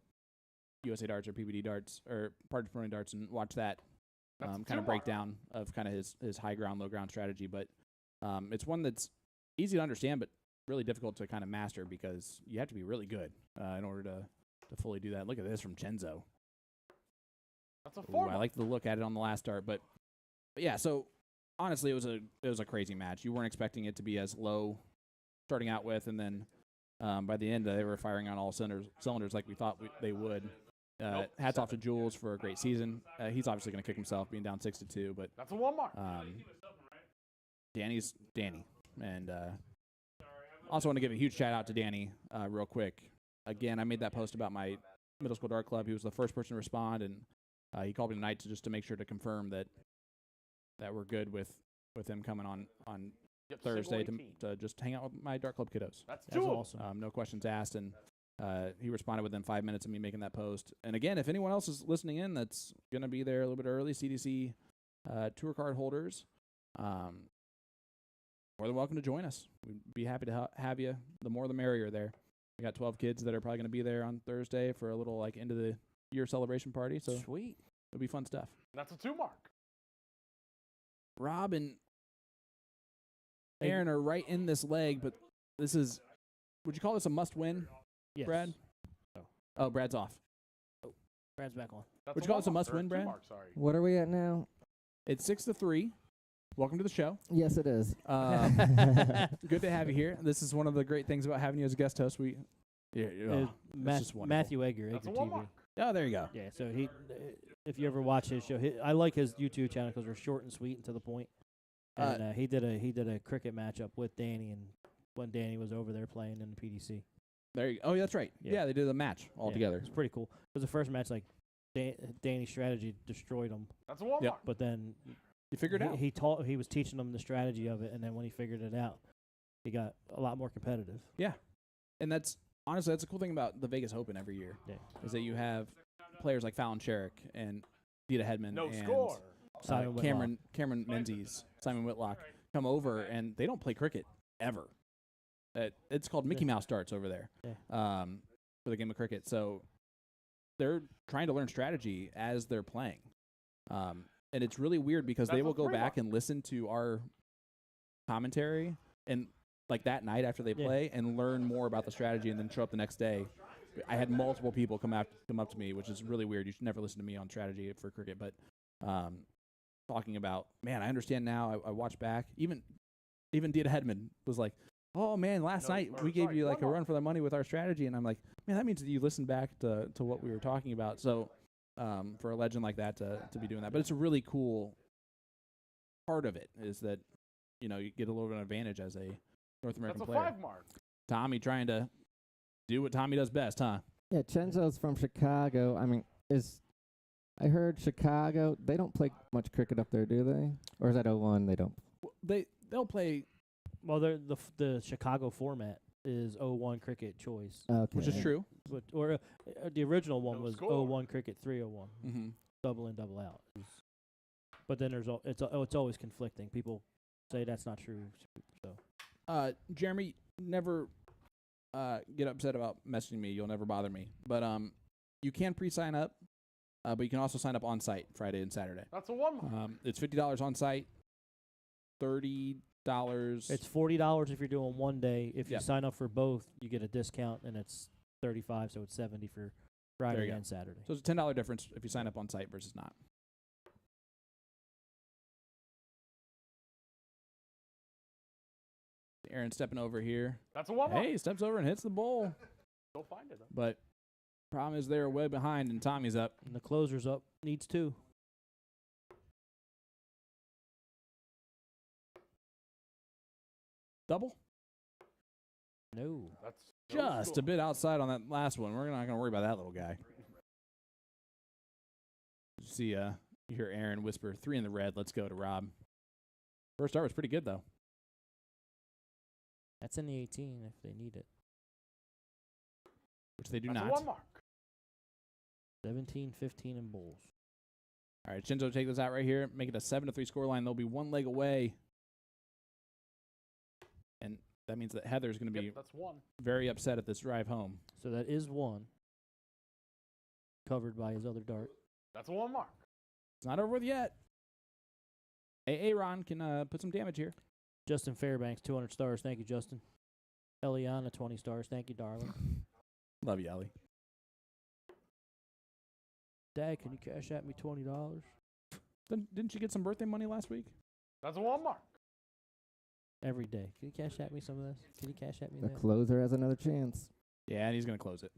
USA Darts or PBD Darts or Partridge Promoting Darts and watch that kind of breakdown of kind of his high ground, low ground strategy. But it's one that's easy to understand, but really difficult to kind of master because you have to be really good in order to fully do that. Look at this from Chenzo. That's a Ooh, 4 I like the look at it on the last dart, but yeah. So honestly, it was a crazy match. You weren't expecting it to be as low starting out with, and then by the end they were firing on all cylinders like we thought they would. Hats off to Jules for a great season. He's obviously going to kick himself being down 6-2, but that's a 1 mark. Danny's Danny, and also want to give a huge shout out to Danny real quick. Again, I made that post about my middle school dart club. He was the first person to respond, and he called me tonight to make sure to confirm that we're good with him coming on Thursday to just hang out with my dart club kiddos. That's awesome. No questions asked, and he responded within 5 minutes of me making that post. And again, if anyone else is listening in that's going to be there a little bit early, CDC tour card holders, more than welcome to join us. We'd be happy to have you. The more the merrier there. We got 12 kids that are probably going to be there on Thursday for a little like end of the year celebration party. So Sweet. It'll be fun stuff. That's a 2 mark. Rob and Aaron are right in this leg, but this is, would you call this a must-win, Yes. Brad? Oh, Brad's off. Brad's back on. That's Would you call this a 1 mark, must-win, or 2 Brad? mark, sorry. What are we at now? It's 6-3. Welcome to the show. Yes, it is. Good to have you here. This is one of the great things about having you as a guest host. Just wonderful. Matthew Egger, That's a Egger 1 TV. mark. Oh, there you go. Yeah, so if you ever watch his show, I like his YouTube channel because they're short and sweet and to the point. And he did a cricket matchup with Danny, and when Danny was over there playing in the PDC. There you go. Oh, yeah, that's right. Yeah, they did a match all together. It's pretty cool. It was the first match, like Danny's strategy destroyed him, That's a 1 Yep. mark. but then You figured it out. he was teaching them the strategy of it, and then when he figured it out, he got a lot more competitive. And that's honestly a cool thing about the Vegas Open every year. Yeah. Is that you have players like Fallon Sherrick and Dita Hedman No and score. Simon Whitlock. Cameron Menzies, Simon Whitlock come over, and they don't play cricket ever. It's called Mickey Mouse darts over there. Yeah. For the game of cricket. So they're trying to learn strategy as they're playing. And it's really weird because That's they a will go 3 back mark. and listen to our commentary and like that night after they Yeah. play and learn more about the strategy and then show up the next day. I had multiple people come up to me, which is really weird. You should never listen to me on strategy for cricket, but talking about, man, I understand now. I watched back. Even Dita Hedman was like, oh man, last night we gave you like a run for the money with our strategy, and I'm like, man, that means that you listened back to what we were talking about. So for a legend like that to be doing that, but it's a really cool part of it is that you get a little bit of advantage as a North American That's a player. 5 mark. Tommy trying to do what Tommy does best, huh? Yeah, Chenzo's from Chicago. I mean, I heard Chicago, they don't play much cricket up there, do they? Or is that 01 they don't? They'll play, Well, the Chicago format is 01 cricket choice, Okay. which is true. or the original one No was score. 01 cricket 301, Mm-hmm. double in, double out. But then it's always conflicting. People say that's not true. So Jeremy, never get upset about messaging me. You'll never bother me. But you can pre-sign up, but you can also sign up on site Friday and Saturday. That's a 1 mark. It's $50 on site, $30. it's $40 if you're doing one day. If you Yep. sign up for both, you get a discount, and it's $35, so it's $70 for Friday go. and Saturday. So it's a $10 difference if you sign up on site versus not. Aaron stepping over here. That's a 1 mark. Hey, he steps over and hits the bowl. Go find it. But problem is they're way behind and Tommy's up. And the closer's up, needs 2. Double? No. That's Just a bit outside on that last one. We're not going to worry about that little guy. See, you hear Aaron whisper, 3 in the red. Let's go to Rob. First start was pretty good, though. That's in the 18 if they need it. Which they do That's not. a 1 mark. 17, 15, and bowls. All right, Chenzo, take this out right here. Make it a 7-3 scoreline. They'll be one leg away. And that means that Heather's going to be Yep, that's 1. very upset at this drive home. So that is 1. Covered by his other dart. That's a 1 mark. It's not over with yet. Aaron can put some damage here. Justin Fairbanks, 200 stars. Thank you, Justin. Eliana, 20 stars. Thank you, darling. Love you, Ellie. Dad, can you cash at me $20? Didn't you get some birthday money last week? That's a 1 mark. Every day. Can you cash at me some of this? Can you cash at me The that? closer has another chance. Yeah, and he's going to close it.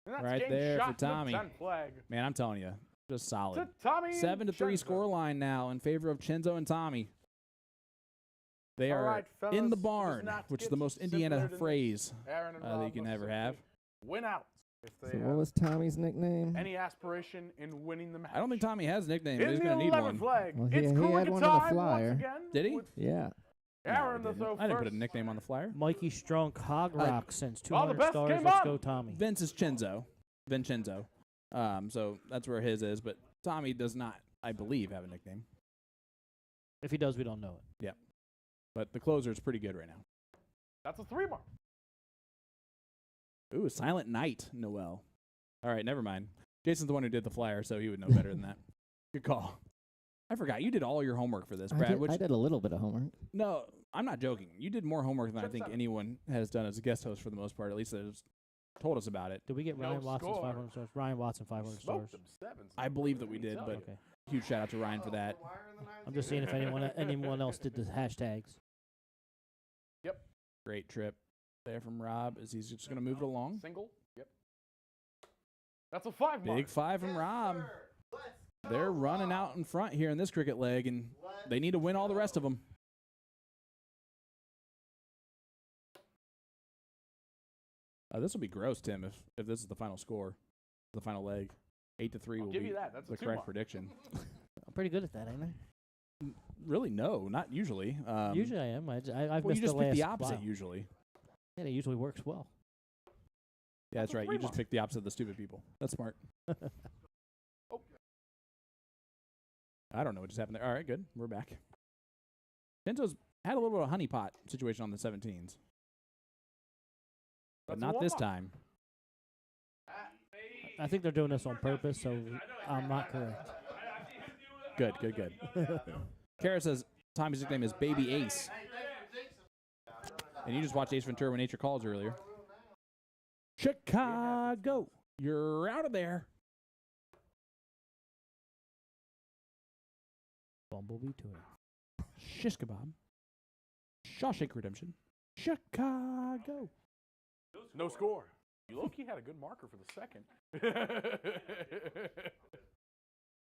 And that's Right game there shot for to the Tommy. 10 flag. Man, I'm telling you, just solid. To Tommy 7-3 Chenzo. score line now in favor of Chenzo and Tommy. They All are right, fellas, in the this barn, not which is get the most Indiana simpler than this. phrase Aaron and that Rob you can must ever simply have. Win out if they So have what was Tommy's nickname? any aspiration in winning the match. I don't think Tommy has a nickname, but In he's the going to need 11th one. flag, Well, it's he Cooligan had one on the time flyer. once again. Did he? with Yeah. Aaron No, to throw I didn't put a first. nickname on the flyer. Mikey Strunk, Hog Rock sends Oh, the 200 best stars. came Let's on. go, Tommy. Vince is Chenzo. Vincenzo. So that's where his is, but Tommy does not, I believe, have a nickname. If he does, we don't know it. But the closer is pretty good right now. That's a 3 mark. Ooh, a Silent Night, Noel. All right, never mind. Jason's the one who did the flyer, so he would know better than that. Good call. I forgot. You did all your homework for this, Brad. I did a little bit of homework. No, I'm not joking. You did more homework than I Check think that. anyone has done as a guest host for the most part. At least has told us about it. Did we get No Ryan Watson score. 500 stars? Ryan Watson 500 stars. Smoked them sevens. I believe that we did, but Okay. huge shout out to Ryan for that. I'm just seeing if anyone else did the hashtags. Great trip there from Rob as he's just going to move it along. Single. Yep. That's a 5 mark. Big 5 from Rob. They're running out in front here in this cricket leg, and they need to win all the rest of them. This will be gross, Tim, if this is the final score, the final leg. 8-3 I'll will give be you that. That's a the 2 correct mark. prediction. I'm pretty good at that, ain't I? Really, no, not usually. Usually I am. I've well, missed you just the pick last the opposite while. usually. Yeah, it usually works well. Yeah, that's That's a right. 3 You just mark. pick the opposite of the stupid people. That's smart. Oh. I don't know what just happened there. All right, good. We're back. Chenzo's had a little bit of a honeypot situation on the 17s. But That's a not 1 this mark. time. I think they're doing this on purpose, so I'm not correct. Good. Kara says Tommy's nickname is Baby Ace. And you just watched Ace Ventura When Nature Calls earlier. Chicago, you're out of there. Bumblebee to it. Shish kebab. Shawshank Redemption. Chicago. No score. You low-key had a good marker for the second.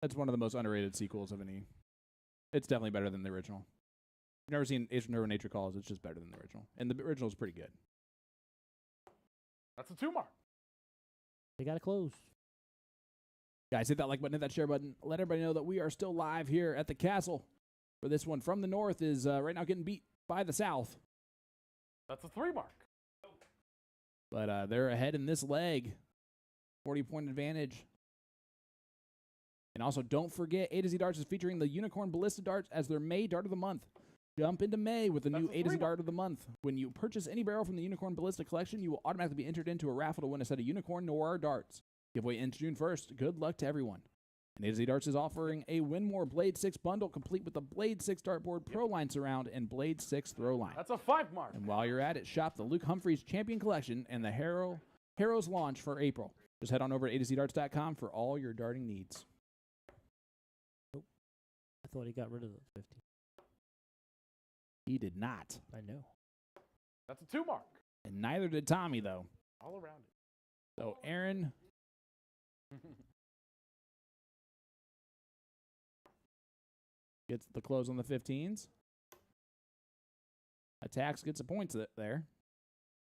That's one of the most underrated sequels of any. It's definitely better than the original. If you've never seen Ace Ventura When Nature Calls, it's just better than the original. And the original is pretty good. That's a 2 mark. They got to close. Guys, hit that like button, hit that share button. Let everybody know that we are still live here at the castle. For this one from the north is right now getting beat by the south. That's a 3 mark. But they're ahead in this leg. 40-point advantage. And also, don't forget, A to Z Darts is featuring the Unicorn Ballista Darts as their May Dart of the Month. Jump into May with the new A to Z Dart of the Month. When you purchase any barrel from the Unicorn Ballista collection, you will automatically be entered into a raffle to win a set of Unicorn Noir darts. Giveaway ends June 1st. Good luck to everyone. And A to Z Darts is offering a Win More Blade 6 bundle complete with the Blade 6 dartboard, Pro Line Surround, and Blade 6 Throw Line. That's a 5 mark. And while you're at it, shop the Luke Humphreys Champion Collection and the Harrow's launch for April. Just head on over to A2ZDarts.com for all your darting needs. I thought he got rid of the 50. He did not. I know. That's a 2 mark. And neither did Tommy, though. All around it. So Aaron gets the close on the 15s. Attacks, gets the points there.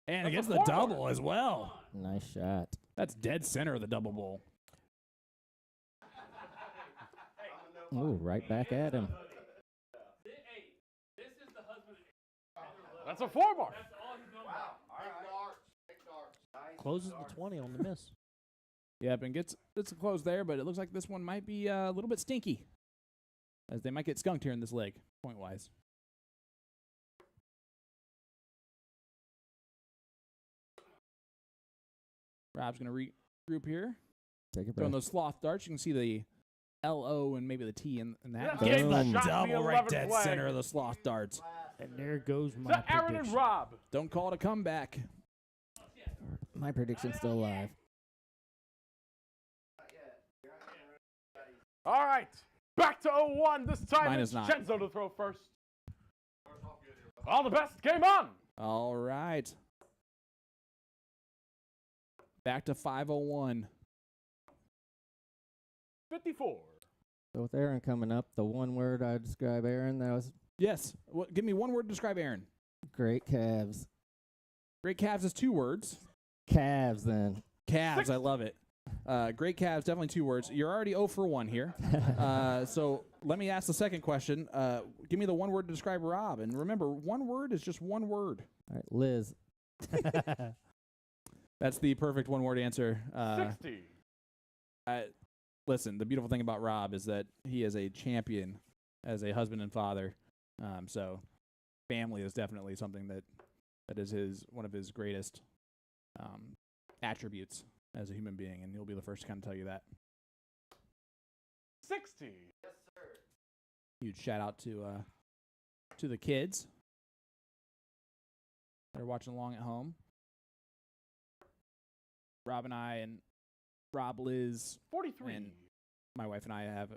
And it That's gets a the 4 double as well. Nice shot. That's dead center of the double bowl. Ooh, right back at him. That's a 4 mark. Closes the 20 on the miss. Yep, and gets a close there, but it looks like this one might be a little bit stinky. As they might get skunked here in this leg, point-wise. Rob's going to regroup here. Take a Throwing breath. those sloth darts. You can see the L-O and maybe the T in that. Yeah, Gets boom. the Shot the double right 11th dead flag. center of the sloth darts. And there goes my To Aaron and prediction. Rob. Don't call it a comeback. My prediction's still alive. All right. Back to 0-1. This time Mine it's is not. Chenzo to throw first. All the best. Game on. All right. Back to 501. 54. So with Aaron coming up, the one word I describe Aaron, that was Yes. Give me one word to describe Aaron. great calves. Great calves is 2 words. Calves, then. Calves, I love it. Great calves, definitely 2 words. You're already 0 for 1 here. So let me ask the second question. Give me the one word to describe Rob. And remember, one word is just one word. All right, Liz. That's the perfect one-word answer. 60. Listen, the beautiful thing about Rob is that he is a champion as a husband and father. So family is definitely something that is one of his greatest attributes as a human being, and he'll be the first to kind of tell you that. 60. Huge shout out to the kids that are watching along at home. Rob and I and Rob, Liz, 43. and my wife and I have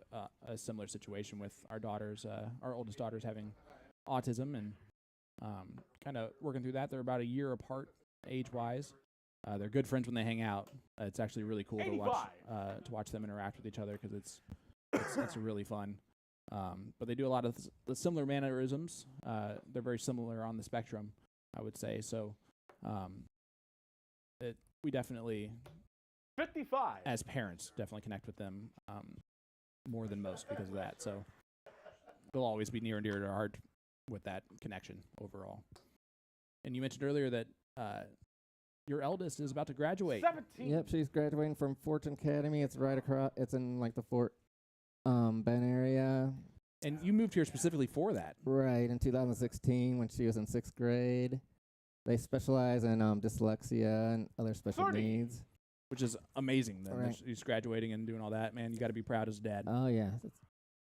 a similar situation with our daughters, our oldest daughters having autism, and kind of working through that. They're about a year apart age-wise. They're good friends when they hang out. It's actually really cool to watch them interact with each other because it's really fun. But they do a lot of the similar mannerisms. They're very similar on the spectrum, I would say. So we definitely, 55. as parents, definitely connect with them more than most because of that. So they'll always be near and dear to our heart with that connection overall. And you mentioned earlier that your eldest is about to graduate. 17. Yep, she's graduating from Fortune Academy. It's right across. It's in like the Fort Bend area. And you moved here specifically for that. Right, in 2016 when she was in 6th grade. They specialize in dyslexia and other special 30. needs. Which is amazing. That Right. she's graduating and doing all that. Man, you got to be proud as a dad. Oh, yeah.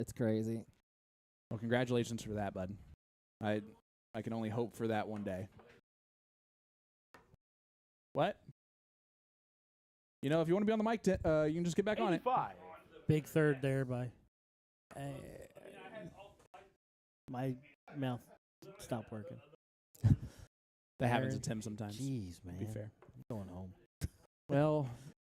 It's crazy. Well, congratulations for that, bud. I can only hope for that one day. What? You know, if you want to be on the mic, you can just get back on it. 85. Big third there by. My mouth stopped working. That happens Aaron, to Tim sometimes. Jeez, To man. be fair. I'm going home. Well,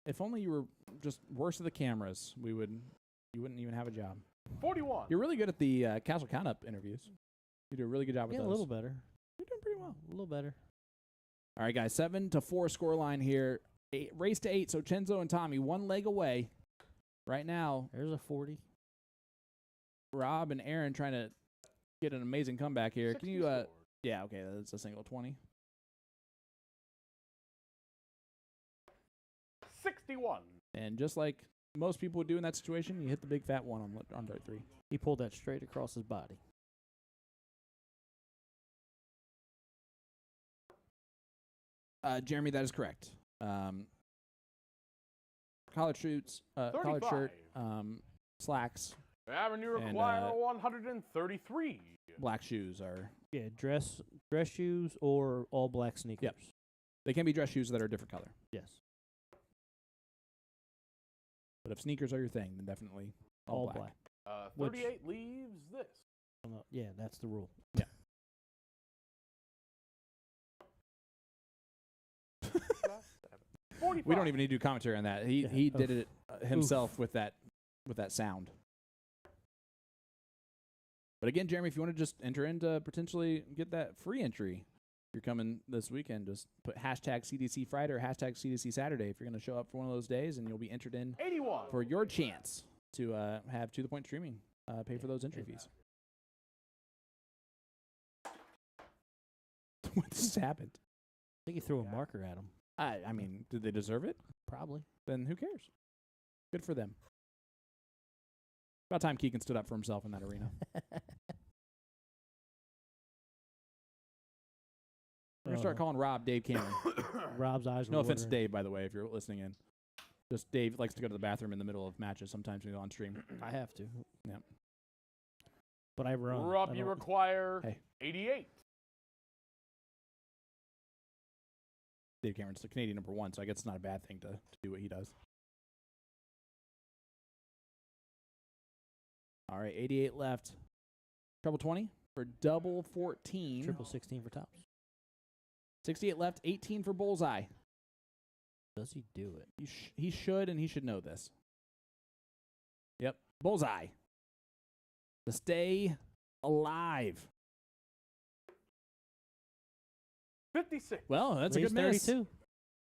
if only you were just worse at the cameras, you wouldn't even have a job. 41. You're really good at the Castle Count Up interviews. You do a really good job with Yeah, those. a little better. You're doing pretty well. A little better. All right, guys, 7-4 scoreline here. Race to 8, so Chenzo and Tommy, one leg away. Right now, There's a 40. Rob and Aaron trying to get an amazing comeback here. 60 Can you, scored. yeah, okay, that's a single 20. 61. And just like most people would do in that situation, you hit the big fat one on dart 3. He pulled that straight across his body. Jeremy, that is correct. Collared shirt, 35. slacks, Aaron, you And, require 133. black shoes are. Yeah, dress shoes or all black sneakers. Yep. They can be dress shoes that are a different color. Yes. But if sneakers are your thing, then definitely all black. Which- 38 leaves this. Yeah, that's the rule. Yeah. We don't even need to do commentary on that. He Yeah. he did Oof. it himself with that sound. But again, Jeremy, if you want to just enter in to potentially get that free entry, if you're coming this weekend, just put hashtag CDC Friday or hashtag CDC Saturday if you're going to show up for one of those days, and you'll be entered in 81. for your chance to have To The Point Streaming pay for those entry fees. What just happened? I think he threw a marker at him. I mean, did they deserve it? Probably. Then who cares? Good for them. About time Keegan stood up for himself in that arena. We're going to start calling Rob Dave Cameron. Rob's eyes were No offense to watering. Dave, by the way, if you're listening in. Just Dave likes to go to the bathroom in the middle of matches sometimes when we go on stream. I have to. Yep. But I run. Rob, I you don't- require Hey. 88. Dave Cameron's the Canadian #1, so I guess it's not a bad thing to do what he does. All right, 88 left. Treble 20 for double 14. Triple 16 for tops. 68 left, 18 for bullseye. Does he do it? He should, and he should know this. Yep, bullseye. To stay alive. 56. Well, that's Leaves a good miss. 32.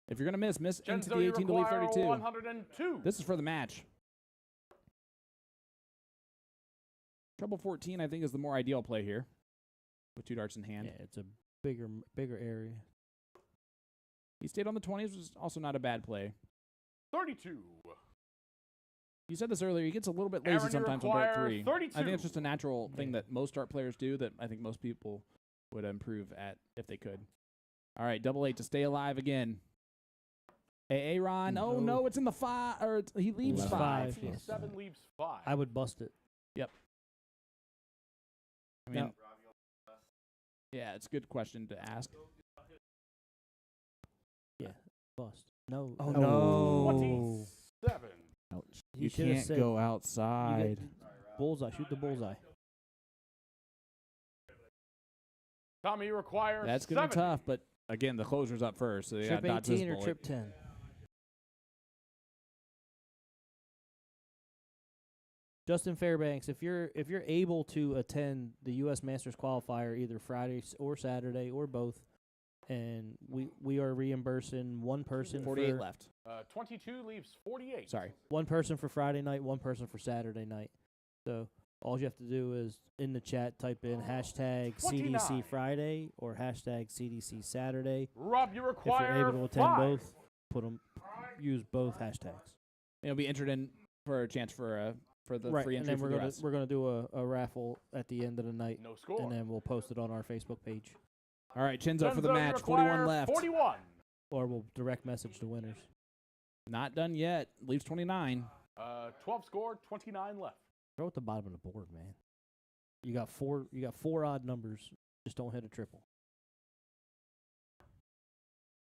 If you're going to miss into Chenzo, the you 18 to leave require 32. 102. This is for the match. Treble 14, I think, is the more ideal play here. With 2 darts in hand. Yeah, it's a bigger area. He stayed on the 20s, which is also not a bad play. 32. You said this earlier, he gets a little bit lazy Aaron, you sometimes on dart require 3. 32. I think it's just a natural thing that most dart players do that I think most people would improve at if they could. All right, double 8 to stay alive again. Aaron, oh no, it's in the 5, or he leaves Leaves 5. five. 57 leaves 5. I would bust it. I mean, No. yeah, it's a good question to ask. Yeah, bust. No. Oh, no. 27. Ouch. You should've can't said- go you outside. Bullseye. Shoot the bullseye. Tommy, you require That's going to be 70. tough, but again, the closer's up first, so they got Trip to dodge this 18 or bullet. trip 10? Justin Fairbanks, if you're able to attend the U.S. Masters qualifier either Friday or Saturday or both, and we are reimbursing one person 48 for, left. 22 leaves 48. Sorry. one person for Friday night, one person for Saturday night. So all you have to do is in the chat type in hashtag 29. CDC Friday or hashtag CDC Saturday. Rob, you If require you're able to attend 5. both, use both hashtags. It'll be entered in for a chance for the Right, free and entry then for the rest. we're gonna do a raffle at the end of the night, No score. and then we'll post it on our Facebook page, All right, Chenzo for the Chenzo, you match. require 41 left. 41. or we'll direct message the winners. Not done yet. Leaves 29. 12 score, 29 left. Throw at the bottom of the board, man. You got four odd numbers. Just don't hit a triple.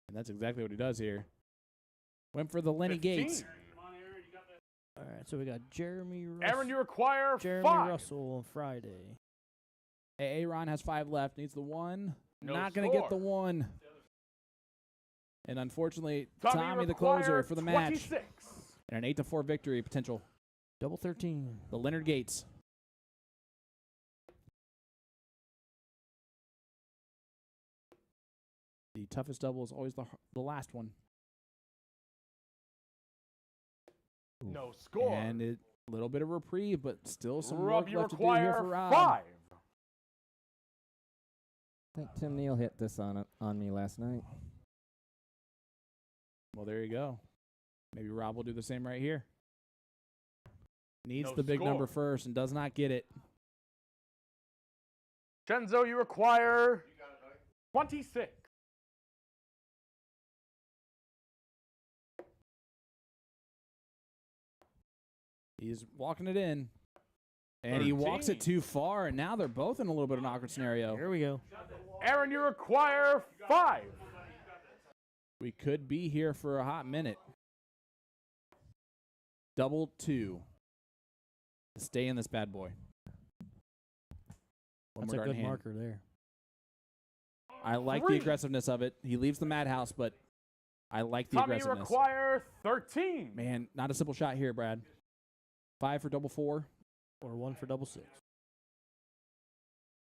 And that's exactly what he does here. Went for the Lenny 15. Gates. All right, so we got Jeremy Aaron, you require Jeremy 5. Russell on Friday. Aaron has 5 left. Needs the 1. No Not going to get the score. 1. And unfortunately, Tommy, Tommy you the closer require for the match. 26. And an 8-4 victory potential. Double 13. The Leonard Gates. The toughest double is always the last one. No score. And a little bit of reprieve, but still some Rob, work you left to do here require for Rob. 5. I think Tim Neal hit this on me last night. Well, there you go. Maybe Rob will do the same right here. Needs No the big number score. first and does not get it. Chenzo, you require 26. He's walking it in. And he walks it 13. too far, and now they're both in a little bit of an awkward scenario. Here we go. Aaron, you require 5. We could be here for a hot minute. Double 2. Stay in this bad boy. One That's more a dart in good hand. marker there. I like 3. the aggressiveness of it. He leaves the madhouse, but I like the Tommy, you aggressiveness. require 13. Man, not a simple shot here, Brad. 5 for double 4. Or 1 for double 6.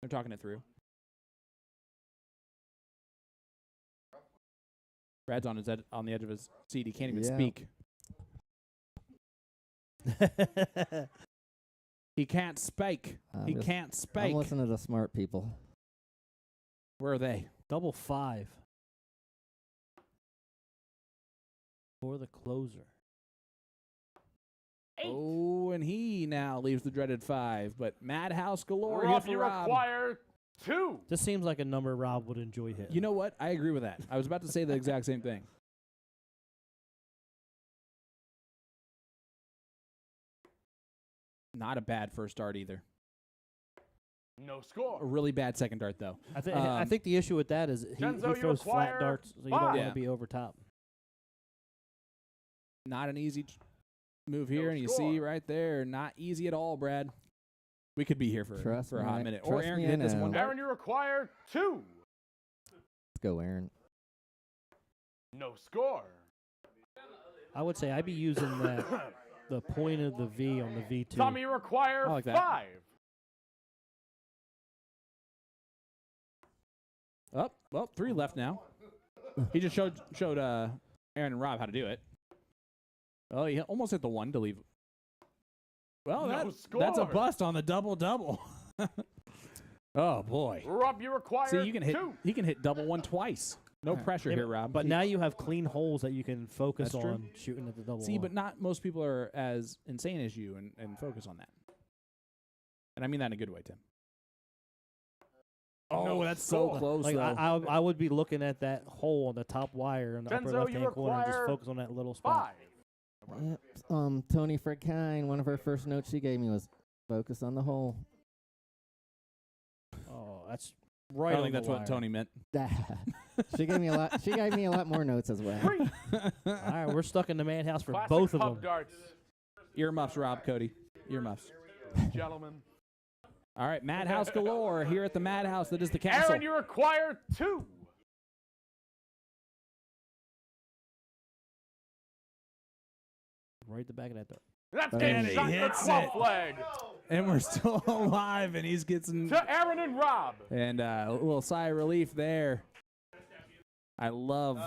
They're talking it through. Brad's on the edge of his seat. He can't even Yeah. speak. He can't spake. He can't I'm spake. listening to the smart people. Where are they? Double 5. For the closer. 8. Oh, and he now leaves the dreaded 5. But Madhouse galore here Rob, for you Rob. require 2. This seems like a number Rob would enjoy hitting. You know what? I agree with that. I was about to say the exact same thing. Not a bad first dart either. No A score. really bad second dart, though. I think the issue with that is he Chenzo, you throws flat require darts, so you don't 5. want Yeah. to be over top. Not an easy move here, No and you score. see right there, not easy at all, Brad. We could be here for Trust a me, hot I- minute. Or trust Aaron me, can I hit this know. one dart. Aaron, you require 2. Let's go, Aaron. No score. I would say I'd be using the point of the V on the V2. Tommy, you require I like that. 5. Oh, well, 3 left now. He just showed Aaron and Rob how to do it. Oh, he almost hit the 1 to leave. Well, No that's a score. bust on the double-double. Oh, boy. Rob, you require See, you can hit. 2. He can hit double 1 twice. No pressure Yeah, here, Rob. But now you have clean holes that you can focus That's true. on shooting at the double. See, one. but not most people are as insane as you and focus on that. And I mean that in a good way, Tim. Oh, No that's so score. close, like though. I would be looking at that hole on the top wire in the upper Chenzo, you left-hand corner and just require focus on that little spot. 5. Yep. Tony Frikine, one of her first notes she gave me was focus on the hole. Oh, that's I right. don't on think the that's what wire. Tony meant. She gave me a lot. She gave me a lot more notes as well. 3. All right, we're stuck in the madhouse for Classic both of hub them. darts, Earmuffs, Rob, Cody. Earmuffs. gentlemen. All right, Madhouse galore here at the Madhouse that is the castle. Aaron, you require 2. Right at the back of that door. That's And game he shot in the hits 12th it. leg And we're still alive, and he's getting... to Aaron and Rob. And a little sigh of relief there. I love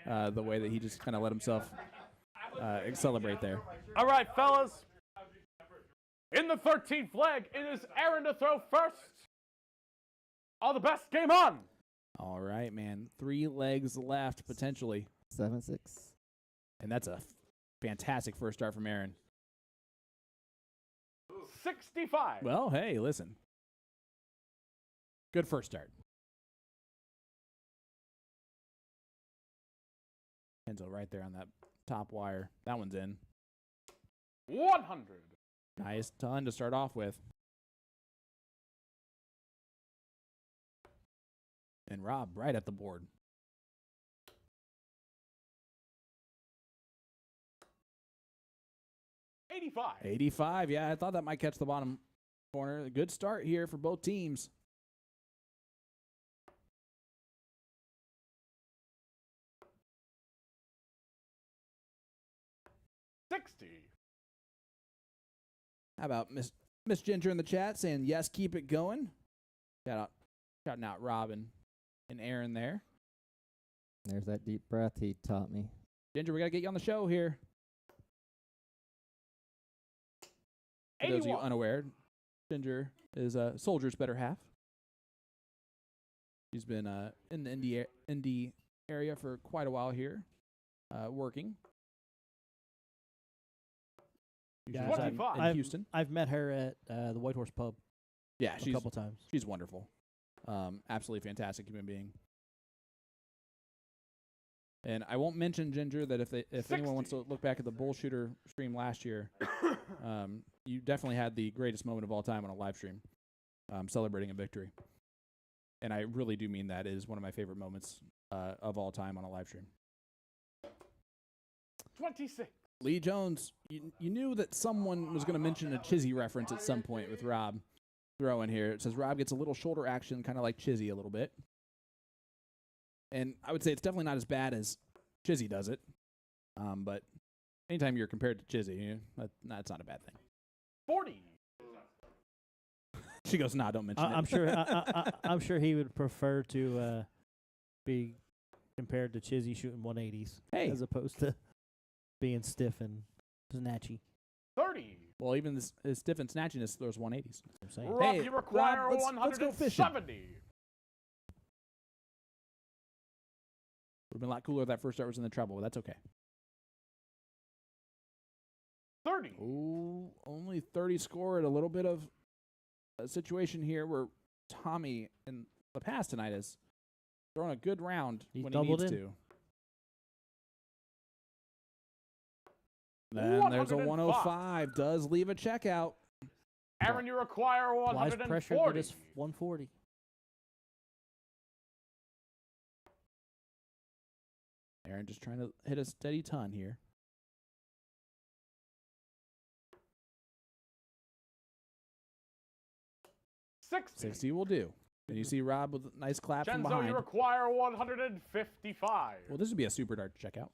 the way that he just kind of let himself celebrate there. All right, fellas. In the 13th leg, it is Aaron to throw first. All the best. Game on. All right, man. 3 legs left, potentially. 7-6. And that's a fantastic first start from Aaron. 65. Well, hey, listen. Good first start. Chenzo right there on that top wire. That one's in. 100. Nice ton to start off with. And Rob right at the board. 85. 85, yeah, I thought that might catch the bottom corner. A good start here for both teams. How about Miss Ginger in the chat saying, yes, keep it going. Shouting out Robin and Aaron there. There's that deep breath he taught me. Ginger, we got to get you on the show here. For those of you 81. unaware, Ginger is a soldier's better half. She's been in the Indy area for quite a while here, working. Yeah, Usually in 25. Houston. I've met her at the White Horse Pub Yeah, a couple times. she's wonderful. Absolutely fantastic human being. And I won't mention Ginger that if anyone wants to look back at the Bullshooter stream last year, you definitely had the greatest moment of all time on a live stream, celebrating a victory. And I really do mean that. It is one of my favorite moments of all time on a live stream. 26. Lee Jones, you knew that someone was going to mention a Chizzy reference at some point with Rob throwing here. It says Rob gets a little shoulder action, kind of like Chizzy a little bit. And I would say it's definitely not as bad as Chizzy does it. But anytime you're compared to Chizzy, that's not a bad thing. 40. She goes, nah, don't mention it. I'm sure. I'm sure he would prefer to be compared to Chizzy shooting 180s, Hey. as opposed to being stiff and snatchy. 30. Well, even this stiff and snatchiness throws 180s. I'm saying. Rob, Hey, you require Rob, let's go fishing. 170. Would have been a lot cooler if that first start was in the treble, but that's okay. 30. Oh, only 30 scored. A little bit of a situation here where Tommy in the past tonight has thrown a good round He's when he doubled needs in. to. Then there's a 105. Does leave a checkout. Aaron, you require Applies 140. pressure to this 140. Aaron just trying to hit a steady ton here. 60. 60 will do. And you see Rob with a nice clap from Chenzo, behind. you require 155. Well, this would be a super dart checkout.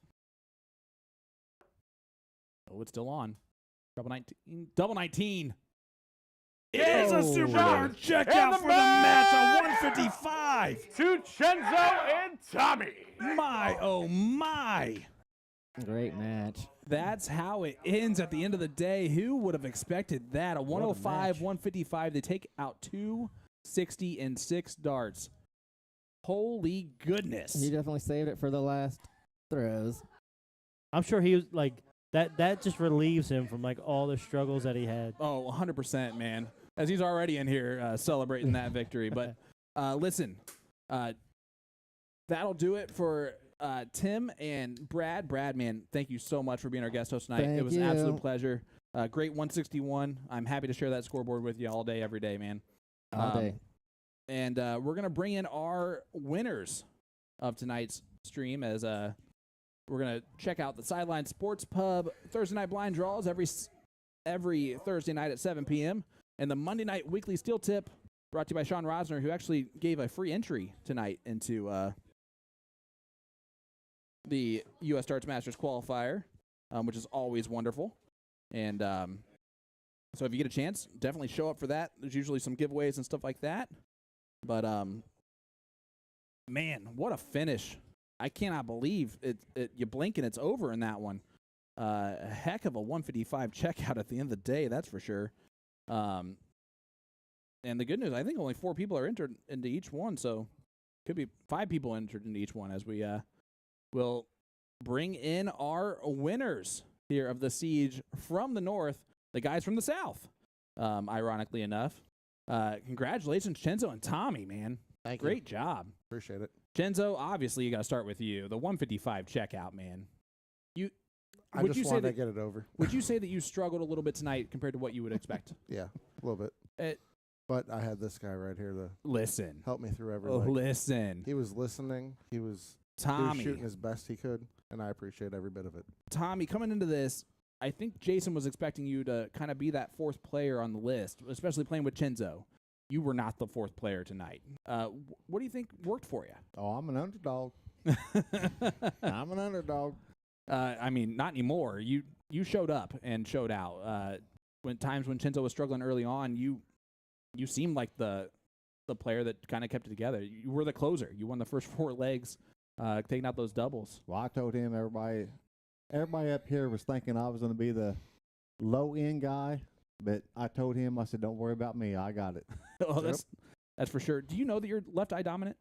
Oh, it's still on. Double 19. Double 19. It is a super dart checkout for the match on 155. To Chenzo and Tommy. My, oh my. Great match. That's how it ends at the end of the day. Who would have expected that? A 105, 155. They take out 266 darts. Holy goodness. He definitely saved it for the last throws. I'm sure he was like that just relieves him from like all the struggles that he had. Oh, 100%, man. As he's already in here celebrating that victory. But listen, that'll do it for Tim and Brad. Brad, man, thank you so much for being our guest host tonight. Thank it was an you. absolute pleasure. Great 161. I'm happy to share that scoreboard with you all day, every day, man. All day. And we're going to bring in our winners of tonight's stream as we're going to check out the Sideline Sports Pub Thursday night blind draws every Thursday night at 7 p.m. And the Monday night weekly steel tip brought to you by Sean Rosner, who actually gave a free entry tonight into the U.S. Darts Masters qualifier, which is always wonderful. And so if you get a chance, definitely show up for that. There's usually some giveaways and stuff like that. But, man, what a finish. I cannot believe it. You blink and it's over in that one. A heck of a 155 checkout at the end of the day, that's for sure. And the good news, I think only 4 people are entered into each one, so could be 5 people entered into each one as we will bring in our winners here of the Siege from the north, the guys from the south, ironically enough. Congratulations, Chenzo and Tommy, man. Thank you. Great job. Appreciate it. Chenzo, obviously you got to start with you. The 155 checkout, man. I just wanted to get it over. Would you say that you struggled a little bit tonight compared to what you would expect? Yeah, a little bit. But I had this guy right here to listen, help me through every Oh, leg. listen. He was listening. He was Tommy. shooting as best he could, and I appreciate every bit of it. Tommy, coming into this, I think Jason was expecting you to kind of be that 4th player on the list, especially playing with Chenzo. You were not the 4th player tonight. What do you think worked for you? Oh, I'm an underdog. I'm an underdog. I mean, not anymore. You showed up and showed out. When Chenzo was struggling early on, you seemed like the player that kind of kept it together. You were the closer. You won the first 4 legs, taking out those doubles. Well, I told him everybody up here was thinking I was going to be the low-end guy, but I told him, I said, don't worry about me. I got it. Oh, that's for sure. Do you know that you're left eye dominant?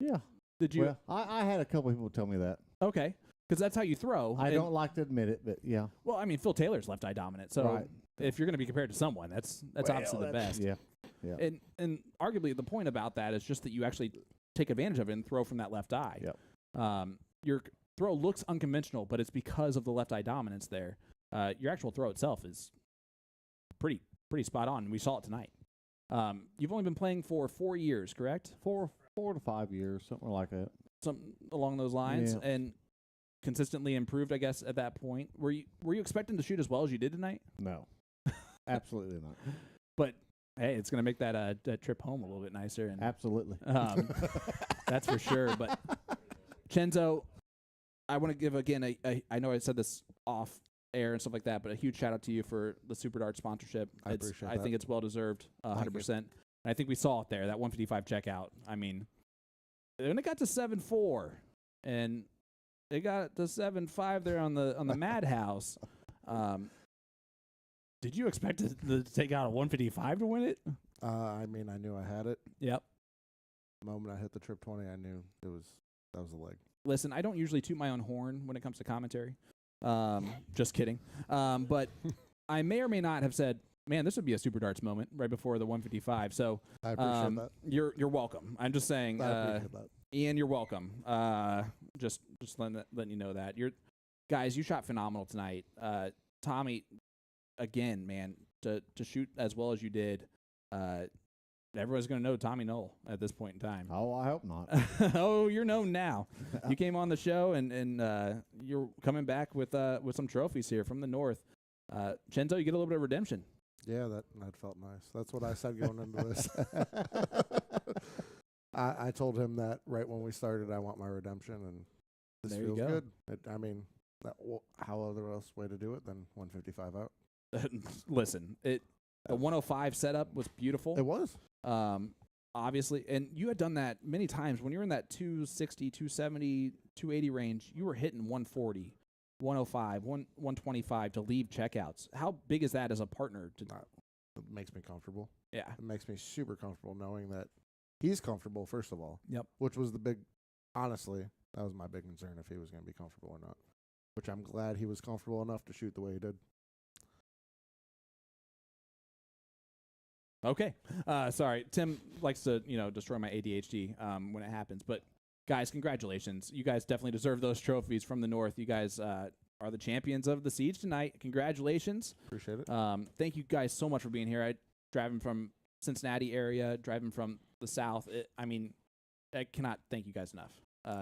Yeah. Did you? Well, I had a couple people tell me that. Okay. Because that's how you throw. I don't like to admit it, but yeah. Well, I mean, Phil Taylor's left eye dominant. So right. If you're going to be compared to someone, that's obviously the best. Yeah. Yeah. And arguably the point about that is just that you actually take advantage of it and throw from that left eye. Yep. Your throw looks unconventional, but it's because of the left eye dominance there. Your actual throw itself is pretty spot on. We saw it tonight. You've only been playing for 4 years, correct? 4 to 5 years, something like that. Something along those lines, Yeah. and consistently improved, I guess, at that point. Were you expecting to shoot as well as you did tonight? No. Absolutely not. But hey, it's going to make that trip home a little bit nicer. And Absolutely. that's for sure. But Chenzo, I want to give again I know I said this off air and stuff like that, but a huge shout out to you for the Super Dart sponsorship. I appreciate I that. think it's well deserved, 100%. And I think we saw it there, that 155 checkout. I mean, when it got to 7-4 and it got to 7-5 there on the Madhouse. Did you expect to take out a 155 to win it? I mean, I knew I had it. Yep. The moment I hit the trip 20, I knew that was a leg. Listen, I don't usually toot my own horn when it comes to commentary. Just kidding. But I may or may not have said, man, this would be a Super Darts moment right before the 155. So I appreciate that. You're welcome. I'm just saying, I appreciate that. Ian, you're welcome. Just letting you know that. Guys, you shot phenomenal tonight. Tommy, again, man, to shoot as well as you did, everyone's going to know Tommy Noel at this point in time. Oh, I hope not. Oh, you're known now. You came on the show, and you're coming back with some trophies here from the north. Chenzo, you get a little bit of redemption. Yeah, that felt nice. That's what I said going into this. I told him that right when we started. I want my redemption, and this There you feels go. good. I mean, how other else way to do it than 155 out? Listen, the 105 setup was beautiful. It was. Obviously, and you had done that many times when you were in that 260, 270, 280 range. You were hitting 140, 105, 125 to leave checkouts. How big is that as a partner? It makes me comfortable. Yeah, It makes me super comfortable knowing that he's comfortable, first of all. Yep. Which was honestly, that was my big concern, if he was going to be comfortable or not. Which I'm glad he was comfortable enough to shoot the way he did. Okay. Sorry. Tim likes to, destroy my ADHD when it happens. But, guys, congratulations. You guys definitely deserve those trophies from the North. You guys are the champions of the Siege tonight. Congratulations. Appreciate it. Thank you guys so much for being here. Driving from Cincinnati area, driving from the South. I cannot thank you guys enough.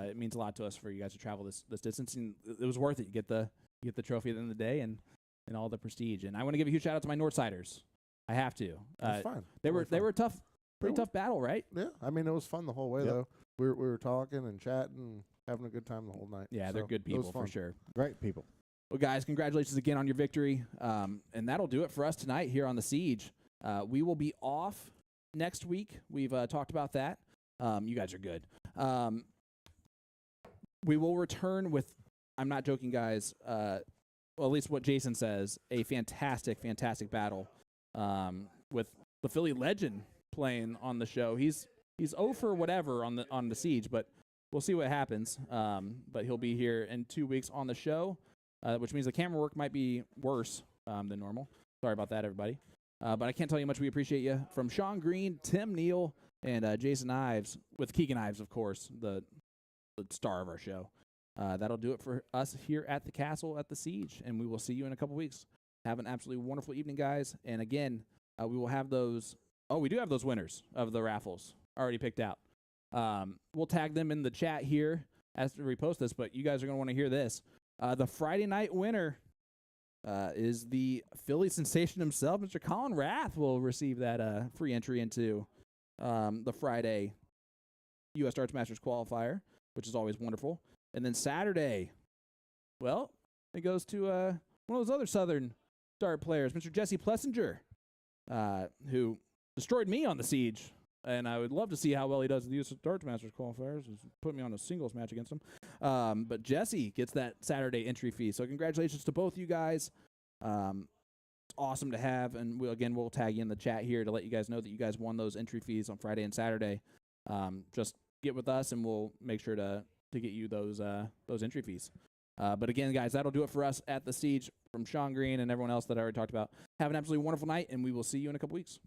It means a lot to us for you guys to travel this distance, and it was worth it. You get the trophy at the end of the day and all the prestige. And I want to give a huge shout out to my Northsiders. I have to. It's fine. They were a pretty tough battle, right? Yeah, I mean, it was fun the whole way, though. We were talking and chatting and having a good time the whole night. Yeah, they're good people for sure. Great people. Well, guys, congratulations again on your victory. And that'll do it for us tonight here on the Siege. We will be off next week. We've talked about that. You guys are good. We will return with, I'm not joking, guys, well, at least what Jason says, a fantastic, fantastic battle with the Philly legend playing on the show. He's 0 for whatever on the Siege, but we'll see what happens. But he'll be here in 2 weeks on the show, which means the camera work might be worse than normal. Sorry about that, everybody. But I can't tell you how much we appreciate you. From Sean Green, Tim Neal, and Jason Ives, with Keegan Ives, of course, the star of our show. That'll do it for us here at the Castle at the Siege, and we will see you in a couple weeks. Have an absolutely wonderful evening, guys. And again, we will have those. Oh, we do have those winners of the raffles already picked out. We'll tag them in the chat here as we repost this, but you guys are going to want to hear this. The Friday night winner is the Philly sensation himself. Mr. Colin Rath will receive that free entry into the Friday U.S. Darts Masters qualifier, which is always wonderful. And then Saturday, well, it goes to one of those other Southern dart players, Mr. Jesse Plessinger, who destroyed me on the Siege. And I would love to see how well he does in the U.S. Darts Masters qualifiers. He's put me on a singles match against him. But Jesse gets that Saturday entry fee. So congratulations to both you guys. It's awesome to have. And we'll tag you in the chat here to let you guys know that you guys won those entry fees on Friday and Saturday. Just get with us, and we'll make sure to get you those entry fees. But again, guys, that'll do it for us at the Siege. From Sean Green and everyone else that I already talked about. Have an absolutely wonderful night, and we will see you in a couple weeks.